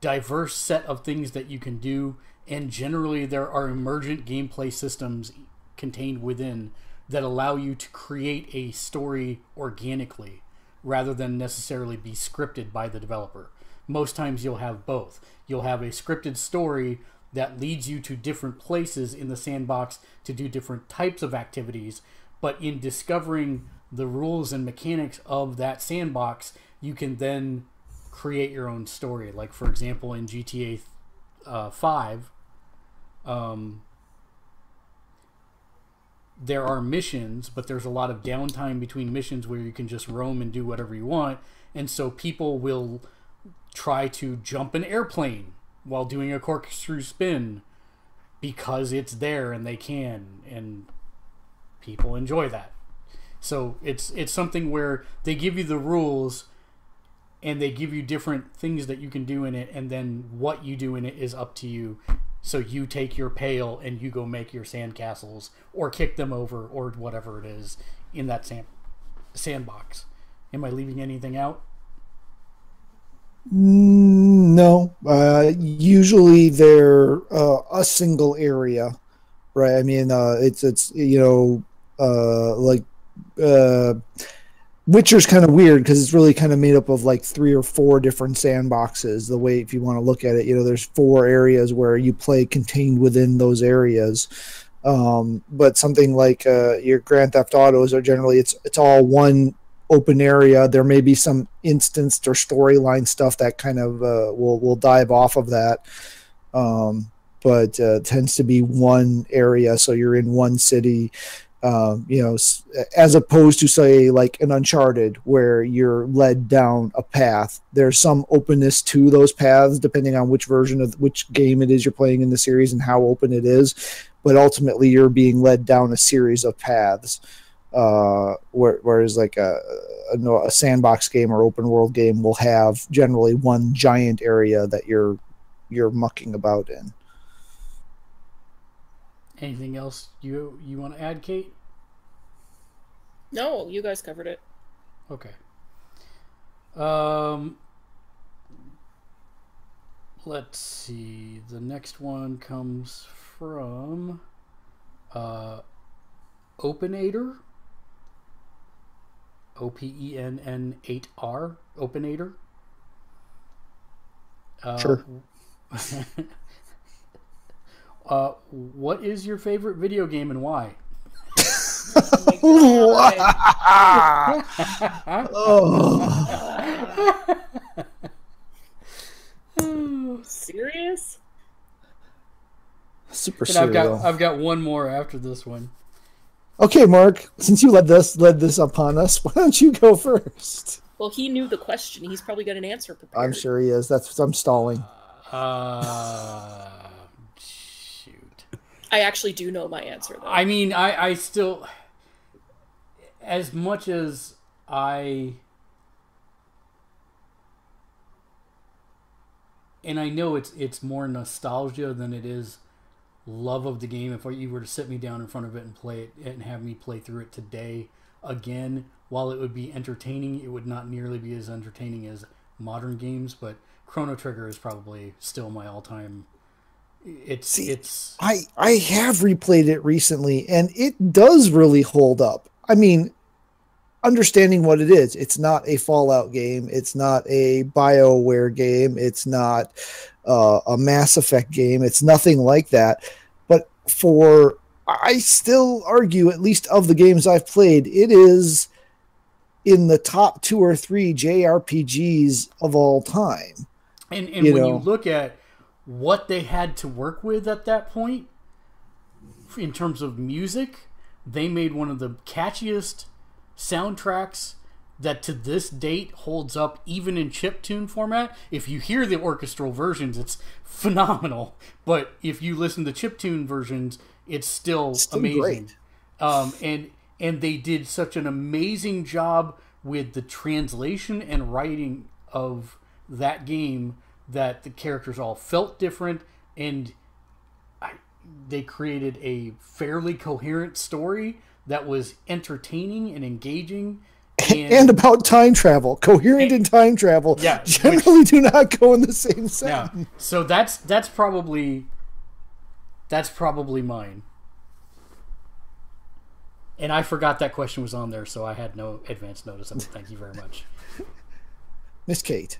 diverse set of things that you can do, and generally there are emergent gameplay systems contained within that allow you to create a story organically rather than necessarily be scripted by the developer. Most times you'll have both. You'll have a scripted story that leads you to different places in the sandbox to do different types of activities, but in discovering the rules and mechanics of that sandbox, you can then create your own story. Like, for example, in GTA 5, there are missions, but there's a lot of downtime between missions where you can just roam and do whatever you want. And so people will try to jump an airplane while doing a corkscrew spin because it's there and they can, and people enjoy that. So it's something where they give you the rules and they give you different things that you can do in it, and then what you do in it is up to you. So you take your pail and you go make your sandcastles or kick them over or whatever it is in that sandbox. Am I leaving anything out? No. Usually they're a single area, right? I mean, it's like Witcher's kind of weird because it's really kind of made up of like 3 or 4 different sandboxes. The way, if you want to look at it, there's 4 areas where you play contained within those areas. But something like your Grand Theft Autos are generally it's all one open area. There may be some instanced or storyline stuff that kind of will dive off of that. But tends to be one area, so you're in one city. As opposed to say like an Uncharted where you're led down a path. There's some openness to those paths depending on which version of which game it is you're playing in the series and how open it is, but ultimately you're being led down a series of paths. Whereas like a sandbox game or open world game will have generally one giant area that you're mucking about in. Anything else you want to add, Kate? No, you guys covered it. Okay. Let's see. The next one comes from Openator. OPENN8R. Openator. Sure. What is your favorite video game and why? Serious? Super and serious. I've got one more after this one. Okay, Mark, since you led this upon us, why don't you go first? Well, he knew the question. He's probably got an answer prepared. I'm sure he is. I'm stalling. Shoot. I actually do know my answer, though. I mean, I still, as much as and I know it's more nostalgia than it is love of the game. If you were to sit me down in front of it and play it and have me play through it today again, while it would be entertaining, it would not nearly be as entertaining as modern games. But Chrono Trigger is probably still my all-time. I have replayed it recently, and it does really hold up. I mean, understanding what it is, it's not a Fallout game, it's not a BioWare game, it's not a Mass Effect game, it's nothing like that. But I still argue, at least of the games I've played, it is in the top 2 or 3 JRPGs of all time. And when you look at what they had to work with at that point, in terms of music, they made one of the catchiest soundtracks that to this date holds up even in chiptune format. If you hear the orchestral versions, it's phenomenal. But if you listen to chiptune versions, it's still amazing. Great. And they did such an amazing job with the translation and writing of that game that the characters all felt different, and they created a fairly coherent story that was entertaining and engaging. And about time travel. Coherent and time travel generally do not go in the same sentence. Yeah. So that's probably mine. And I forgot that question was on there, so I had no advance notice of it. Thank you very much. Miss Kate.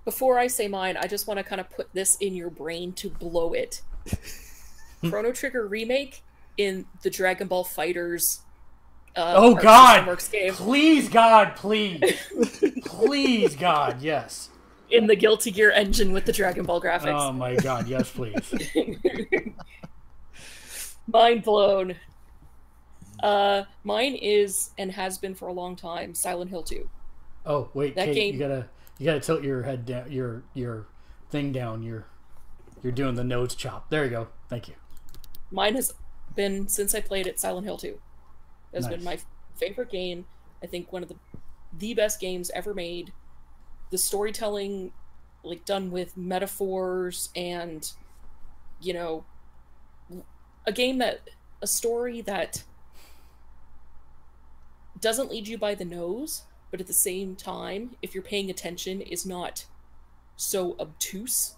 Before I say mine, I just want to kind of put this in your brain to blow it. Chrono Trigger remake in the Dragon Ball FighterZ oh God! Game. Please God, please. Please God, yes. In the Guilty Gear engine with the Dragon Ball graphics. Oh my God, yes please. Mind blown. Mine is and has been for a long time Silent Hill 2. Oh wait, that Kate, game... you gotta tilt your head down, your thing down. You're doing the nose chop. There you go. Thank you. Mine has been since I played it. Silent Hill 2 has Nice. been my favorite game. I think one of the best games ever made. The storytelling, like, done with metaphors and, you know, a story that doesn't lead you by the nose, but at the same time, if you're paying attention, is not so obtuse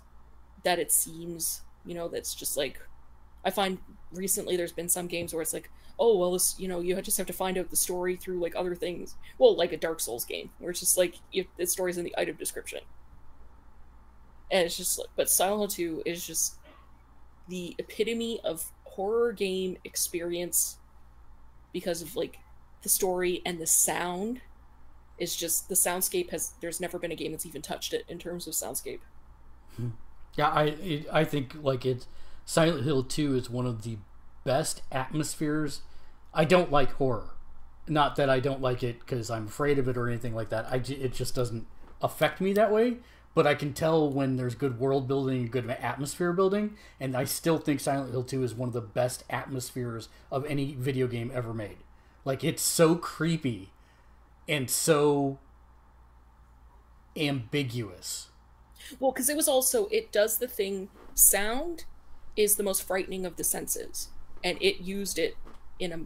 that it seems, you know, that's just like, I find recently there's been some games where it's like, oh, well, this, you know, you just have to find out the story through, like, other things. Well, like a Dark Souls game, where it's just like, the story's in the item description. And it's just like, but Silent Hill 2 is just the epitome of horror game experience because of, like, the story and the sound is just, the soundscape there's never been a game that's even touched it in terms of soundscape. Yeah, I think, like, Silent Hill 2 is one of the best atmospheres. I don't like horror. Not that I don't like it because I'm afraid of it or anything like that. It just doesn't affect me that way. But I can tell when there's good world building and good atmosphere building. And I still think Silent Hill 2 is one of the best atmospheres of any video game ever made. Like, it's so creepy and so ambiguous. Well, because it does the thing, sound is the most frightening of the senses, and it used it in a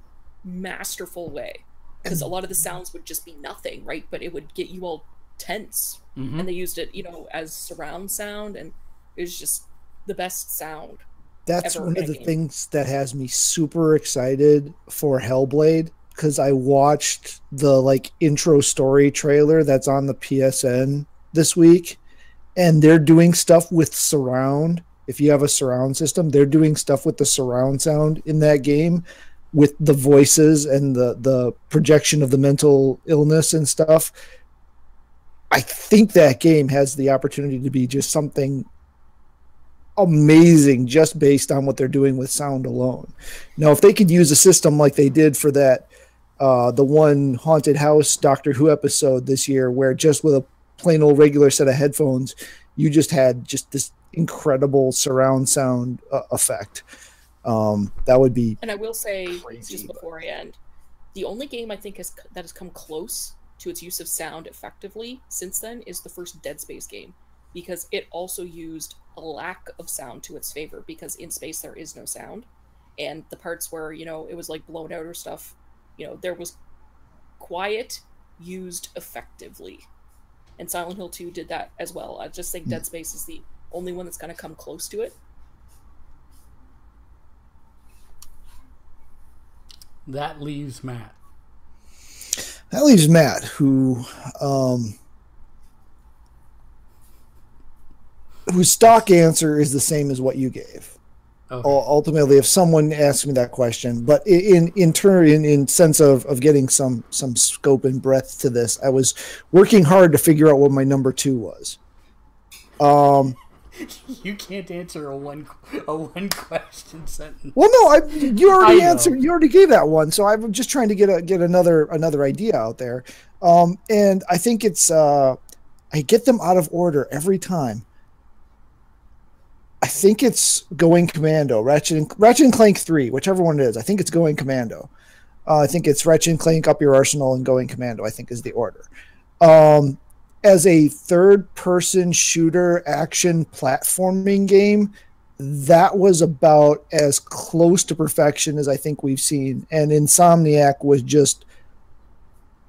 masterful way, because a lot of the sounds would just be nothing, right? But it would get you all tense, and they used it, you know, as surround sound, and it was just the best sound. That's one of the things that has me super excited for Hellblade, because I watched the, like, intro story trailer that's on the PSN this week, and they're doing stuff with surround. If you have a surround system, they're doing stuff with the surround sound in that game, with the voices and the projection of the mental illness and stuff. I think that game has the opportunity to be just something amazing just based on what they're doing with sound alone. Now, if they could use a system like they did for that, the one Haunted House Doctor Who episode this year, where just with a plain old regular set of headphones, you just had just this incredible surround sound effect. That would be. And I will say, crazy, just before I end, the only game I think that has come close to its use of sound effectively since then is the first Dead Space game, because it also used a lack of sound to its favor, because in space there is no sound, and the parts where, you know, it was like blown out or stuff, you know, there was quiet used effectively. And Silent Hill 2 did that as well. I just think Dead Space is the only one that's going to come close to it. That leaves Matt. Whose stock answer is the same as what you gave. Okay. Ultimately, if someone asks me that question, but in sense of getting some scope and breadth to this, I was working hard to figure out what my number 2 was. You can't answer a one question sentence. Well, no, you already answered. You already gave that one, so I'm just trying to get another idea out there. And I think it's I get them out of order every time. I think it's Going Commando, Ratchet and Clank 3, whichever one it is. I think it's Going Commando. I think it's Ratchet and Clank, Up Your Arsenal, and Going Commando, I think is the order. As a third-person shooter action platforming game, that was about as close to perfection as I think we've seen. And Insomniac was just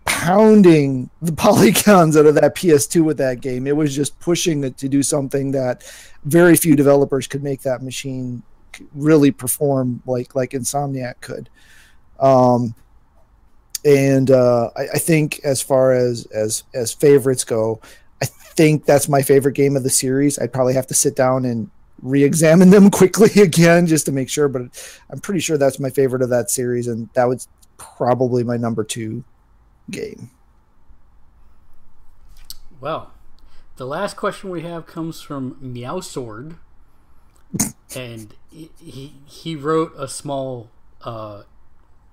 pounding the polygons out of that PS2 with that game. It was just pushing it to do something that very few developers could make that machine really perform like Insomniac could. I think as far as favorites go, I think that's my favorite game of the series. I'd probably have to sit down and re-examine them quickly again just to make sure, but I'm pretty sure that's my favorite of that series, and that was probably my number 2 game. Well, the last question we have comes from Meow Sword, and he wrote a small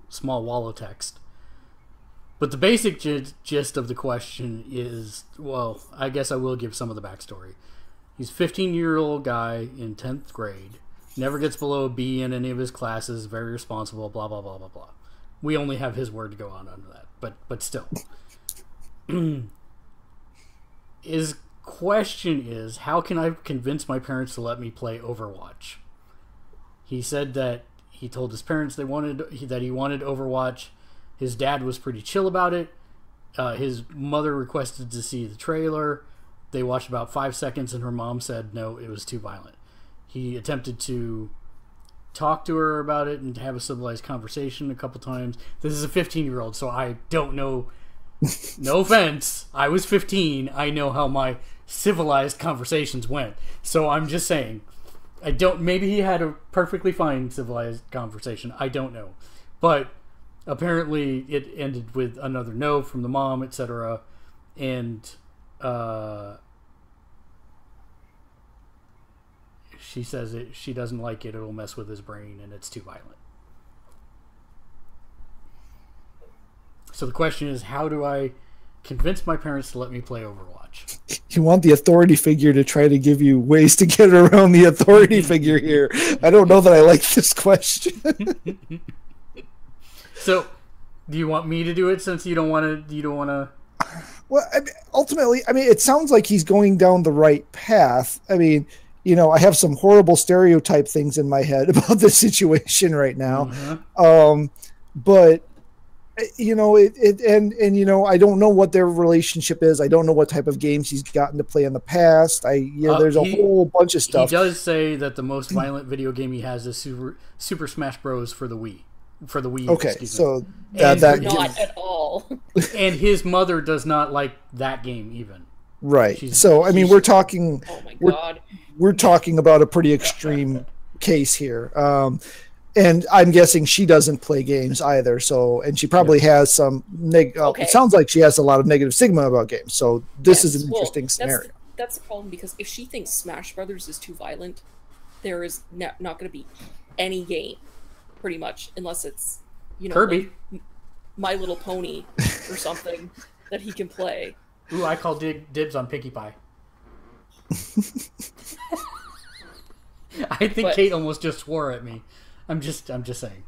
small wall of text. But the basic gist of the question is, well, I guess I will give some of the backstory. He's a 15-year-old guy in 10th grade, never gets below a B in any of his classes, very responsible, blah, blah, blah, blah, blah. We only have his word to go on under that, but still. His question is, how can I convince my parents to let me play Overwatch? He said that he told his parents that he wanted Overwatch. His dad was pretty chill about it. His mother requested to see the trailer. They watched about 5 seconds, and her mom said no, it was too violent. He attempted to talk to her about it and to have a civilized conversation a couple times. This is a 15-year-old, so I don't know. No offense. I was 15. I know how my civilized conversations went. So I'm just saying, maybe he had a perfectly fine civilized conversation. I don't know. But apparently it ended with another no from the mom, etc. And she says she doesn't like it. It'll mess with his brain, and it's too violent. So the question is, how do I convince my parents to let me play Overwatch? You want the authority figure to try to give you ways to get around the authority figure here. I don't know that I like this question. So, do you want me to do it since you don't want to? Well, ultimately, it sounds like he's going down the right path. I have some horrible stereotype things in my head about the situation right now. Mm-hmm. But I don't know what their relationship is. I don't know what type of games he's gotten to play in the past. There's a whole bunch of stuff. He does say that the most violent video game he has is Super Smash Bros. For the Wii. For the Wii. Okay, so not at all. And his mother does not like that game even. Right. We're talking. Oh my god. We're talking about a pretty extreme case here. And I'm guessing she doesn't play games either. So, and she probably has some. It sounds like she has a lot of negative stigma about games. So this is an interesting scenario. That's the problem, because if she thinks Smash Brothers is too violent, there is not going to be any game, pretty much, unless it's Kirby, like My Little Pony, or something that he can play. Ooh, I call dibs on Pinkie Pie. I think Kate almost just swore at me. I'm just saying.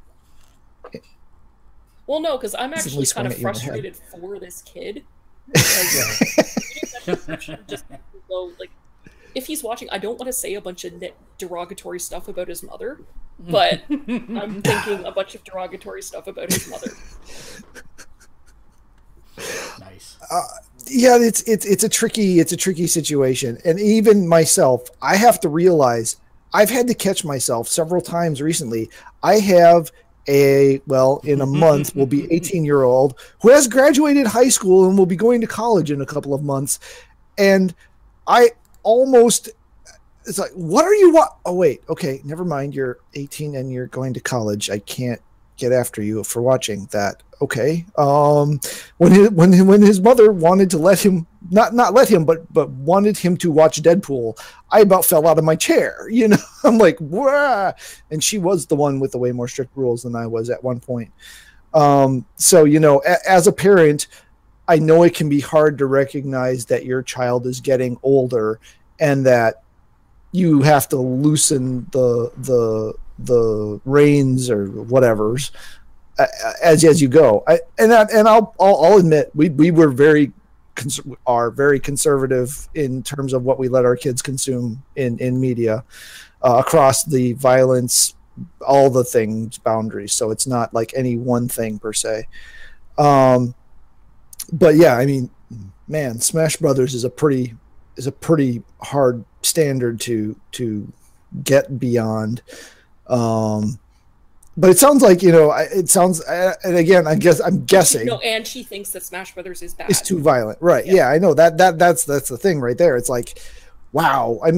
Well, no, because I'm actually kind of frustrated for this kid. Just go, like, if he's watching, I don't want to say a bunch of derogatory stuff about his mother, but I'm thinking a bunch of derogatory stuff about his mother. Nice. It's a tricky situation, and even myself, I have to realize I've had to catch myself several times recently. I have in a month will be 18-year-old who has graduated high school and will be going to college in a couple of months, and it's like, what are you? Oh wait, okay, never mind. You're 18 and you're going to college. I can't get after you for watching that. Okay. When his mother wanted to let him, not let him, but wanted him to watch Deadpool, I about fell out of my chair. I'm like, wah! And she was the one with the way more strict rules than I was at one point. So as a parent, I know it can be hard to recognize that your child is getting older and that you have to loosen the reins or whatever's as you go. I'll admit we were very conservative in terms of what we let our kids consume in media across the violence, all the things, boundaries. So it's not like any one thing per se. But yeah, man, Smash Brothers is a pretty hard standard to get beyond. But it sounds like, and again, I'm guessing. And she thinks that Smash Brothers is bad. It's too violent. Right. Yeah, I know that's the thing right there. It's like, wow. I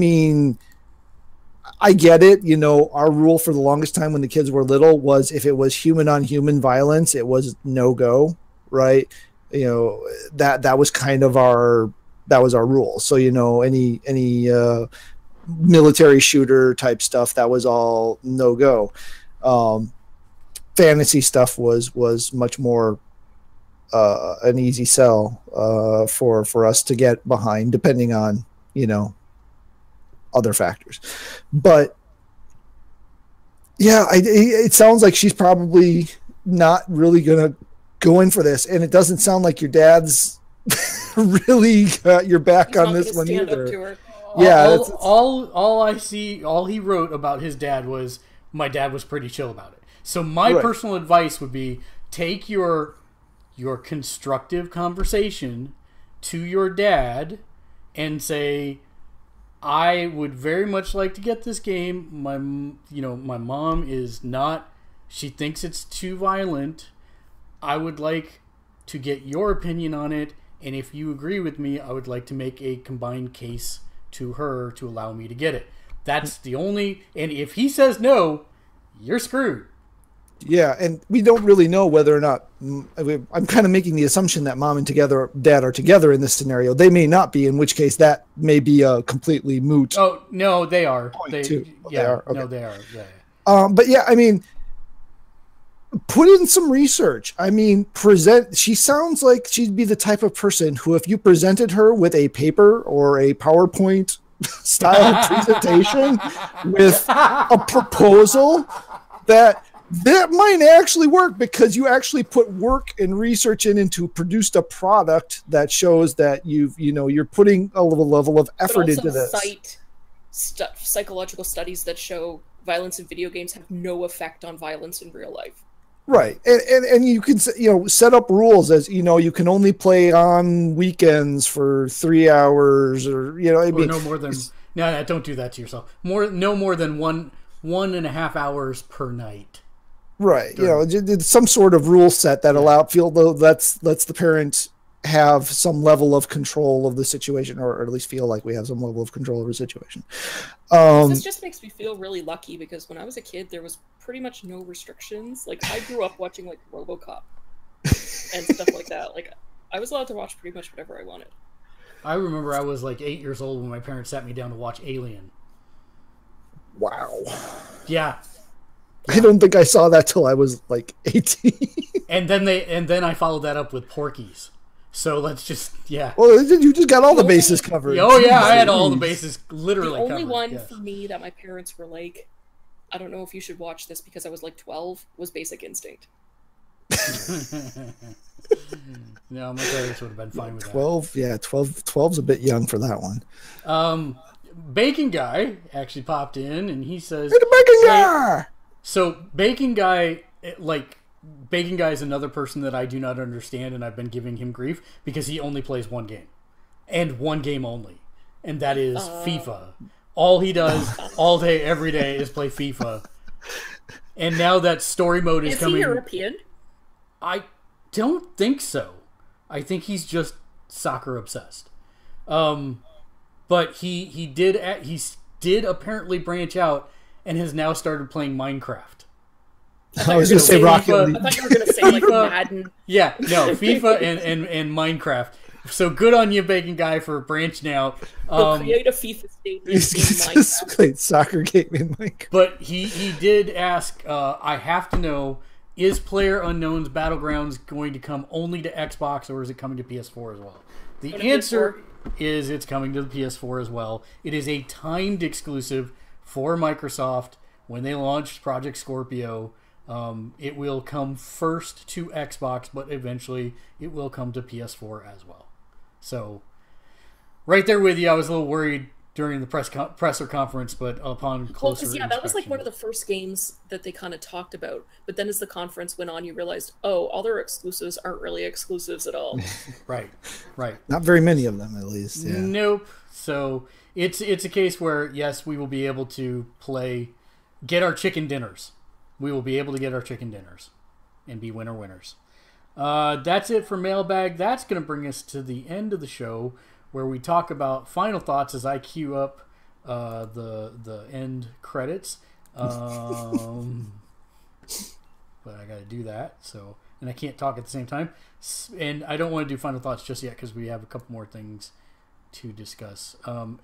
get it. Our rule for the longest time when the kids were little was if it was human on human violence, it was no go. Right. That was kind of our rule. So, any military shooter type stuff, that was all no go. fantasy stuff was much more an easy sell for us to get behind, depending on, you know, other factors. But yeah, it sounds like she's probably not really gonna go in for this, and it doesn't sound like your dad's really got your back on this one either. Yeah, all he wrote about his dad was, my dad was pretty chill about it. So my personal advice would be, take your constructive conversation to your dad and say, I would very much like to get this game. My mom is not, she thinks it's too violent. I would like to get your opinion on it, and if you agree with me, I would like to make a combined case to her to allow me to get it. That's the only, and if he says no, you're screwed. Yeah, and we don't really know whether or not, I'm kind of making the assumption that mom and dad are together in this scenario. They may not be, in which case that may be a completely moot. Oh, no, they are. They are. Okay. No, they are. Yeah. But yeah, I mean, put in some research. I mean, she sounds like she'd be the type of person who, if you presented her with a paper or a PowerPoint style presentation with a proposal, that might actually work, because you actually put work and research into produced a product that shows that you're putting a level of effort into this. Psychological studies that show violence in video games have no effect on violence in real life. Right, and you can set up rules, as you can only play on weekends for 3 hours, or no more than don't do that to yourself. No more than 1.5 hours per night. Right, some sort of rule set that lets the parent have some level of control of the situation, or at least feel like we have some level of control over the situation. This just makes me feel really lucky, because when I was a kid, there was pretty much no restrictions. Like, I grew up watching like RoboCop and stuff like that. Like, I was allowed to watch pretty much whatever I wanted. I remember I was like 8 years old when my parents sat me down to watch Alien. Wow. Yeah. I don't think I saw that till I was like 18. and then I followed that up with Porky's. So let's just, yeah. Well, you just got all the bases covered. Oh yeah, I had all the bases literally covered. The only one for me that my parents were like, I don't know if you should watch this because I was like 12, was Basic Instinct. No, my parents would have been fine with 12, that. Yeah, 12's a bit young for that one. Bacon Guy actually popped in, and he says, "Hey, the Bacon Guy!" So Bacon Guy, Bacon Guy is another person that I do not understand, and I've been giving him grief because he only plays one game, and one game only, and that is FIFA. All he does all day, every day, is play FIFA. And now that story mode is coming. Is he European? I don't think so. I think he's just soccer obsessed. But he did apparently branch out and has now started playing Minecraft. I was going to say Rocket League. I thought you were going to say like Madden. Yeah, no, FIFA and Minecraft. So good on you, Bacon Guy, for branching out. Create a FIFA stadium in Minecraft. Played soccer game in Minecraft. But he did ask, I have to know, is PlayerUnknown's Battlegrounds going to come only to Xbox, or is it coming to PS4 as well? The answer is it's coming to the PS4 as well. It is a timed exclusive for Microsoft. When they launched Project Scorpio, it will come first to Xbox, but eventually it will come to PS4 as well. So, right there with you. I was a little worried during the presser conference, but upon closer inspection, that was like one of the first games that they kind of talked about. But then as the conference went on, you realized, all their exclusives aren't really exclusives at all. Right. Not very many of them, at least. Yeah. Nope. So it's a case where, yes, we will be able to get our chicken dinners. We will be able to get our chicken dinners and be winners. That's it for Mailbag. That's going to bring us to the end of the show, where we talk about final thoughts as I queue up the end credits. But I got to do that. And I can't talk at the same time. And I don't want to do final thoughts just yet because we have a couple more things to discuss.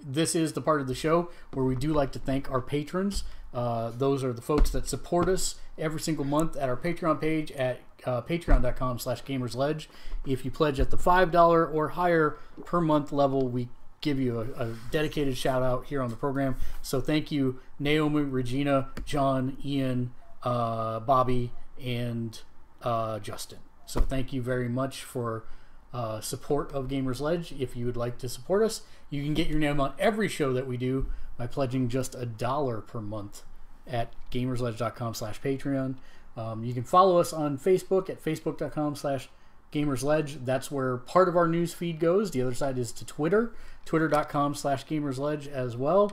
This is the part of the show where we do like to thank our patrons. Those are the folks that support us every single month at our Patreon page at patreon.com/gamersledge. If you pledge at the $5 or higher per month level, we give you a dedicated shout out here on the program. So thank you, Naomi, Regina, John, Ian, Bobby, and Justin. So thank you very much for support of Gamersledge. If you would like to support us, you can get your name on every show that we do by pledging just $1 per month at gamersledge.com/Patreon. You can follow us on Facebook at facebook.com/Gamersledge. That's where part of our news feed goes. The other side is to Twitter, twitter.com/Gamersledge as well.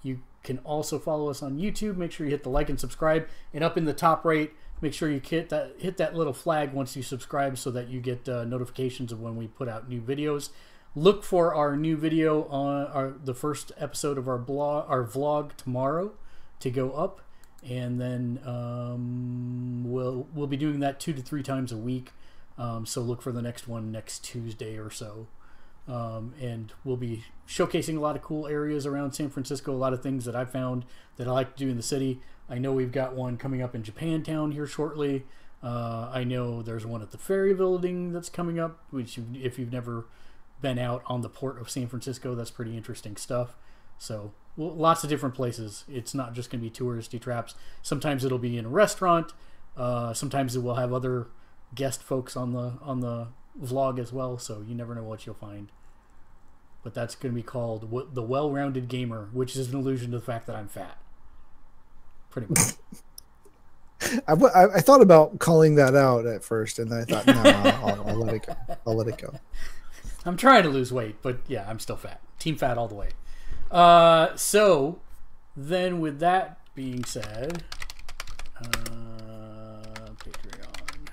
You can also follow us on YouTube. Make sure you hit the like and subscribe. And up in the top right, make sure you hit that little flag once you subscribe so that you get notifications of when we put out new videos. Look for our new video on the first episode of our vlog tomorrow to go up. And then we'll be doing that 2 to 3 times a week. So look for the next one next Tuesday or so. And we'll be showcasing a lot of cool areas around San Francisco, a lot of things that I found that I like to do in the city. I know we've got one coming up in Japantown here shortly. I know there's one at the Ferry building that's coming up, which if you've never been out on the port of San Francisco, that's pretty interesting stuff. So lots of different places. It's not just going to be touristy traps. Sometimes it'll be in a restaurant. Sometimes it will have other guest folks on the vlog as well. So you never know what you'll find. But that's going to be called The Well-Rounded Gamer, which is an allusion to the fact that I'm fat. Pretty much. I thought about calling that out at first, and I thought, no, I'll let it go. I'll let it go. I'm trying to lose weight, but yeah, I'm still fat. Team fat all the way. So then with that being said, Patreon,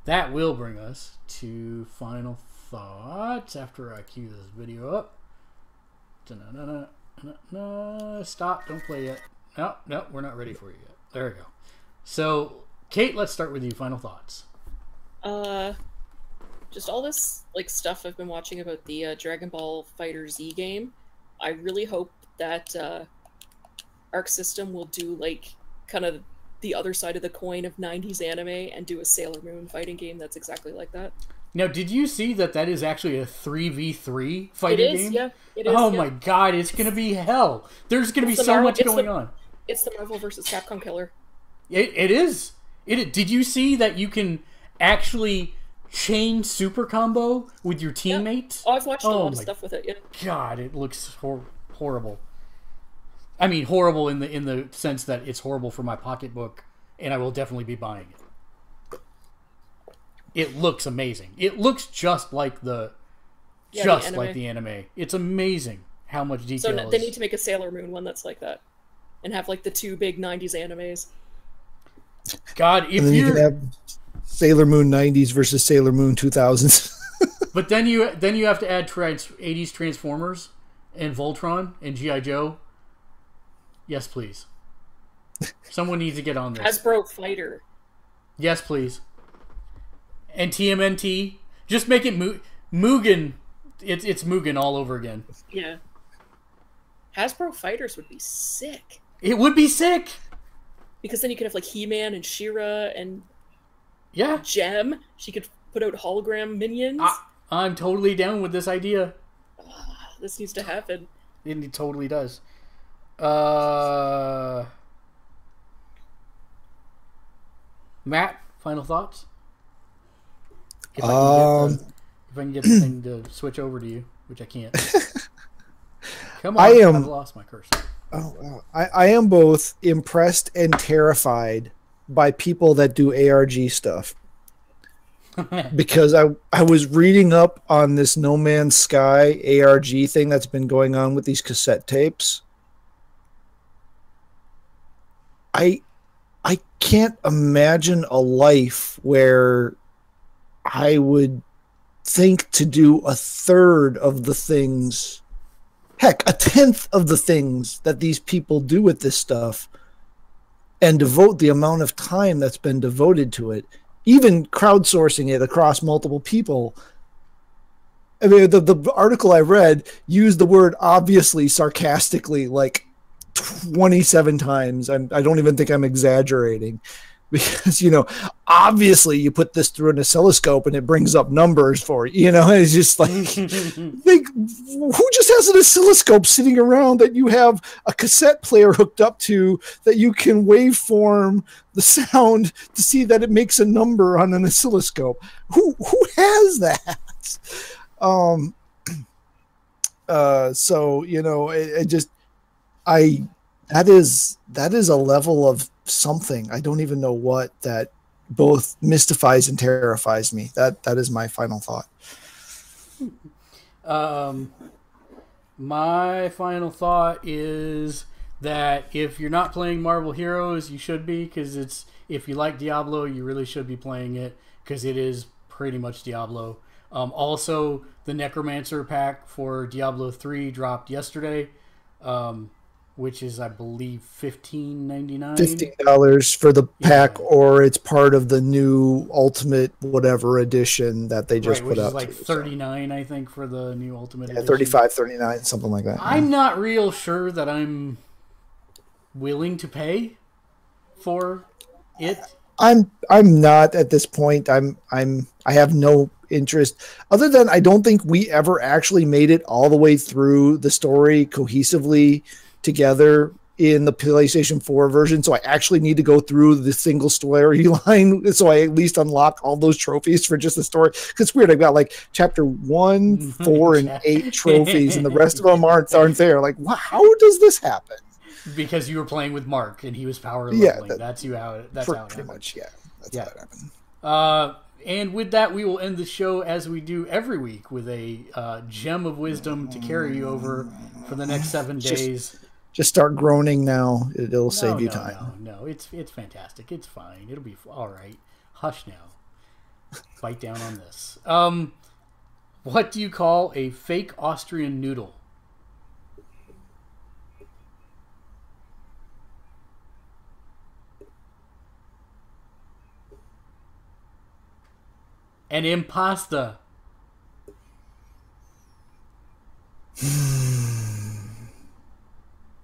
that will bring us to final thoughts after I cue this video up. Stop, don't play yet. No, we're not ready for you yet. There we go. So Kate, let's start with you. Final thoughts. Just all this stuff I've been watching about the Dragon Ball Fighter Z game. I really hope that Arc System will do kind of the other side of the coin of 90s anime and do a Sailor Moon fighting game that's exactly like that. Now, did you see that is actually a 3v3 fighting game? Yeah, it is. Oh my god, it's going to be hell. There's going to be so much going on. It's the Marvel vs. Capcom killer. It is. Did you see that you can actually chain super combo with your teammate? Yeah. Oh, I've watched a lot of stuff with it. Yeah. God, it looks horrible. I mean, horrible in the sense that it's horrible for my pocketbook, and I will definitely be buying it. It looks amazing. It looks just like the anime. It's amazing how much detail. So they need to make a Sailor Moon one that's like that, and have the 2 big 90s animes. God, if you can have Sailor Moon 90s versus Sailor Moon 2000s. But then you have to add 80s Transformers and Voltron and G.I. Joe. Yes, please. Someone needs to get on this. Hasbro Fighter. Yes, please. And TMNT. Just make it Mugen. It's Mugen all over again. Yeah. Hasbro Fighters would be sick. It would be sick. Because then you could have He-Man and She-Ra and Gem. She could put out hologram minions. I'm totally down with this idea. This needs to happen. It totally does. Matt, final thoughts? If I can get the thing to switch over to you, which I can't. Come on, I've lost my cursor. Oh, wow. I am both impressed and terrified by people that do ARG stuff. Because I was reading up on this No Man's Sky ARG thing that's been going on with these cassette tapes. I can't imagine a life where I would think to do a third of the things, heck, a tenth of the things that these people do with this stuff and devote the amount of time that's been devoted to it, even crowdsourcing it across multiple people. I mean, the article I read used the word obviously sarcastically like 27 times. I don't even think I'm exaggerating. Because, obviously you put this through an oscilloscope and it brings up numbers for you. It's just like, who just has an oscilloscope sitting around that you have a cassette player hooked up to that you can waveform the sound to see that it makes a number on an oscilloscope? Who has that? So, that is a level of something. I don't even know what, that both mystifies and terrifies me. That is my final thought. My final thought is that if you're not playing Marvel Heroes, you should be, because if you like Diablo, you really should be playing it, because it is pretty much Diablo. Also, the Necromancer pack for Diablo 3 dropped yesterday. Which is, I believe, $15.99. $15 for the pack, or it's part of the new Ultimate whatever edition that they just put out. Which is like $39, I think, for the new Ultimate edition. $35, $39, something like that. I'm not real sure that I'm willing to pay for it. I'm not at this point. I have no interest, other than I don't think we ever actually made it all the way through the story cohesively together in the PlayStation 4 version, so I actually need to go through the single storyline so I at least unlock all those trophies for just the story. Because it's weird, I've got like chapter 1, 4, and 8 trophies, and the rest of them aren't there. Like, wow, how does this happen? Because you were playing with Mark and he was power leveling. That's how it happened. Pretty much, yeah. That's how it happened. And with that, we will end the show as we do every week with a gem of wisdom to carry you over for the next 7 days. Just start groaning now. It'll save you time. No, it's fantastic. It's fine. It'll be all right. Hush now. Bite down on this. What do you call a fake Austrian noodle? An impasta.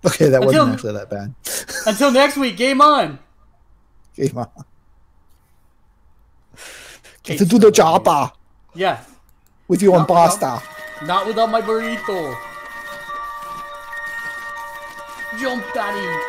Okay, that wasn't actually that bad. Until next week, game on. Game on. Get to do the job. Yeah. With you on pasta. Not without my burrito. Jump, daddy.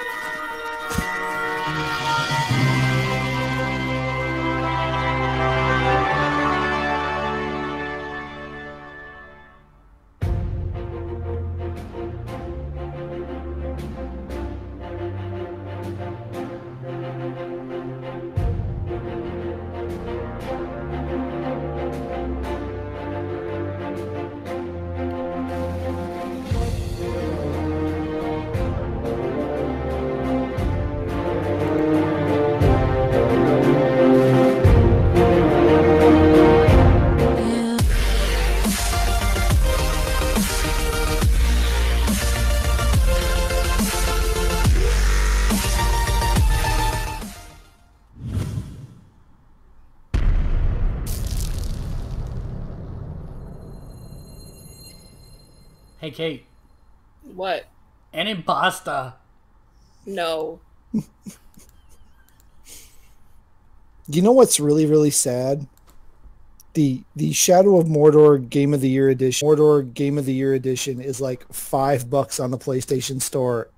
Hey, Kate. What? An impasta. No. You know what's really, really sad? The Shadow of Mordor Game of the Year edition. Mordor Game of the Year edition is like $5 on the PlayStation Store,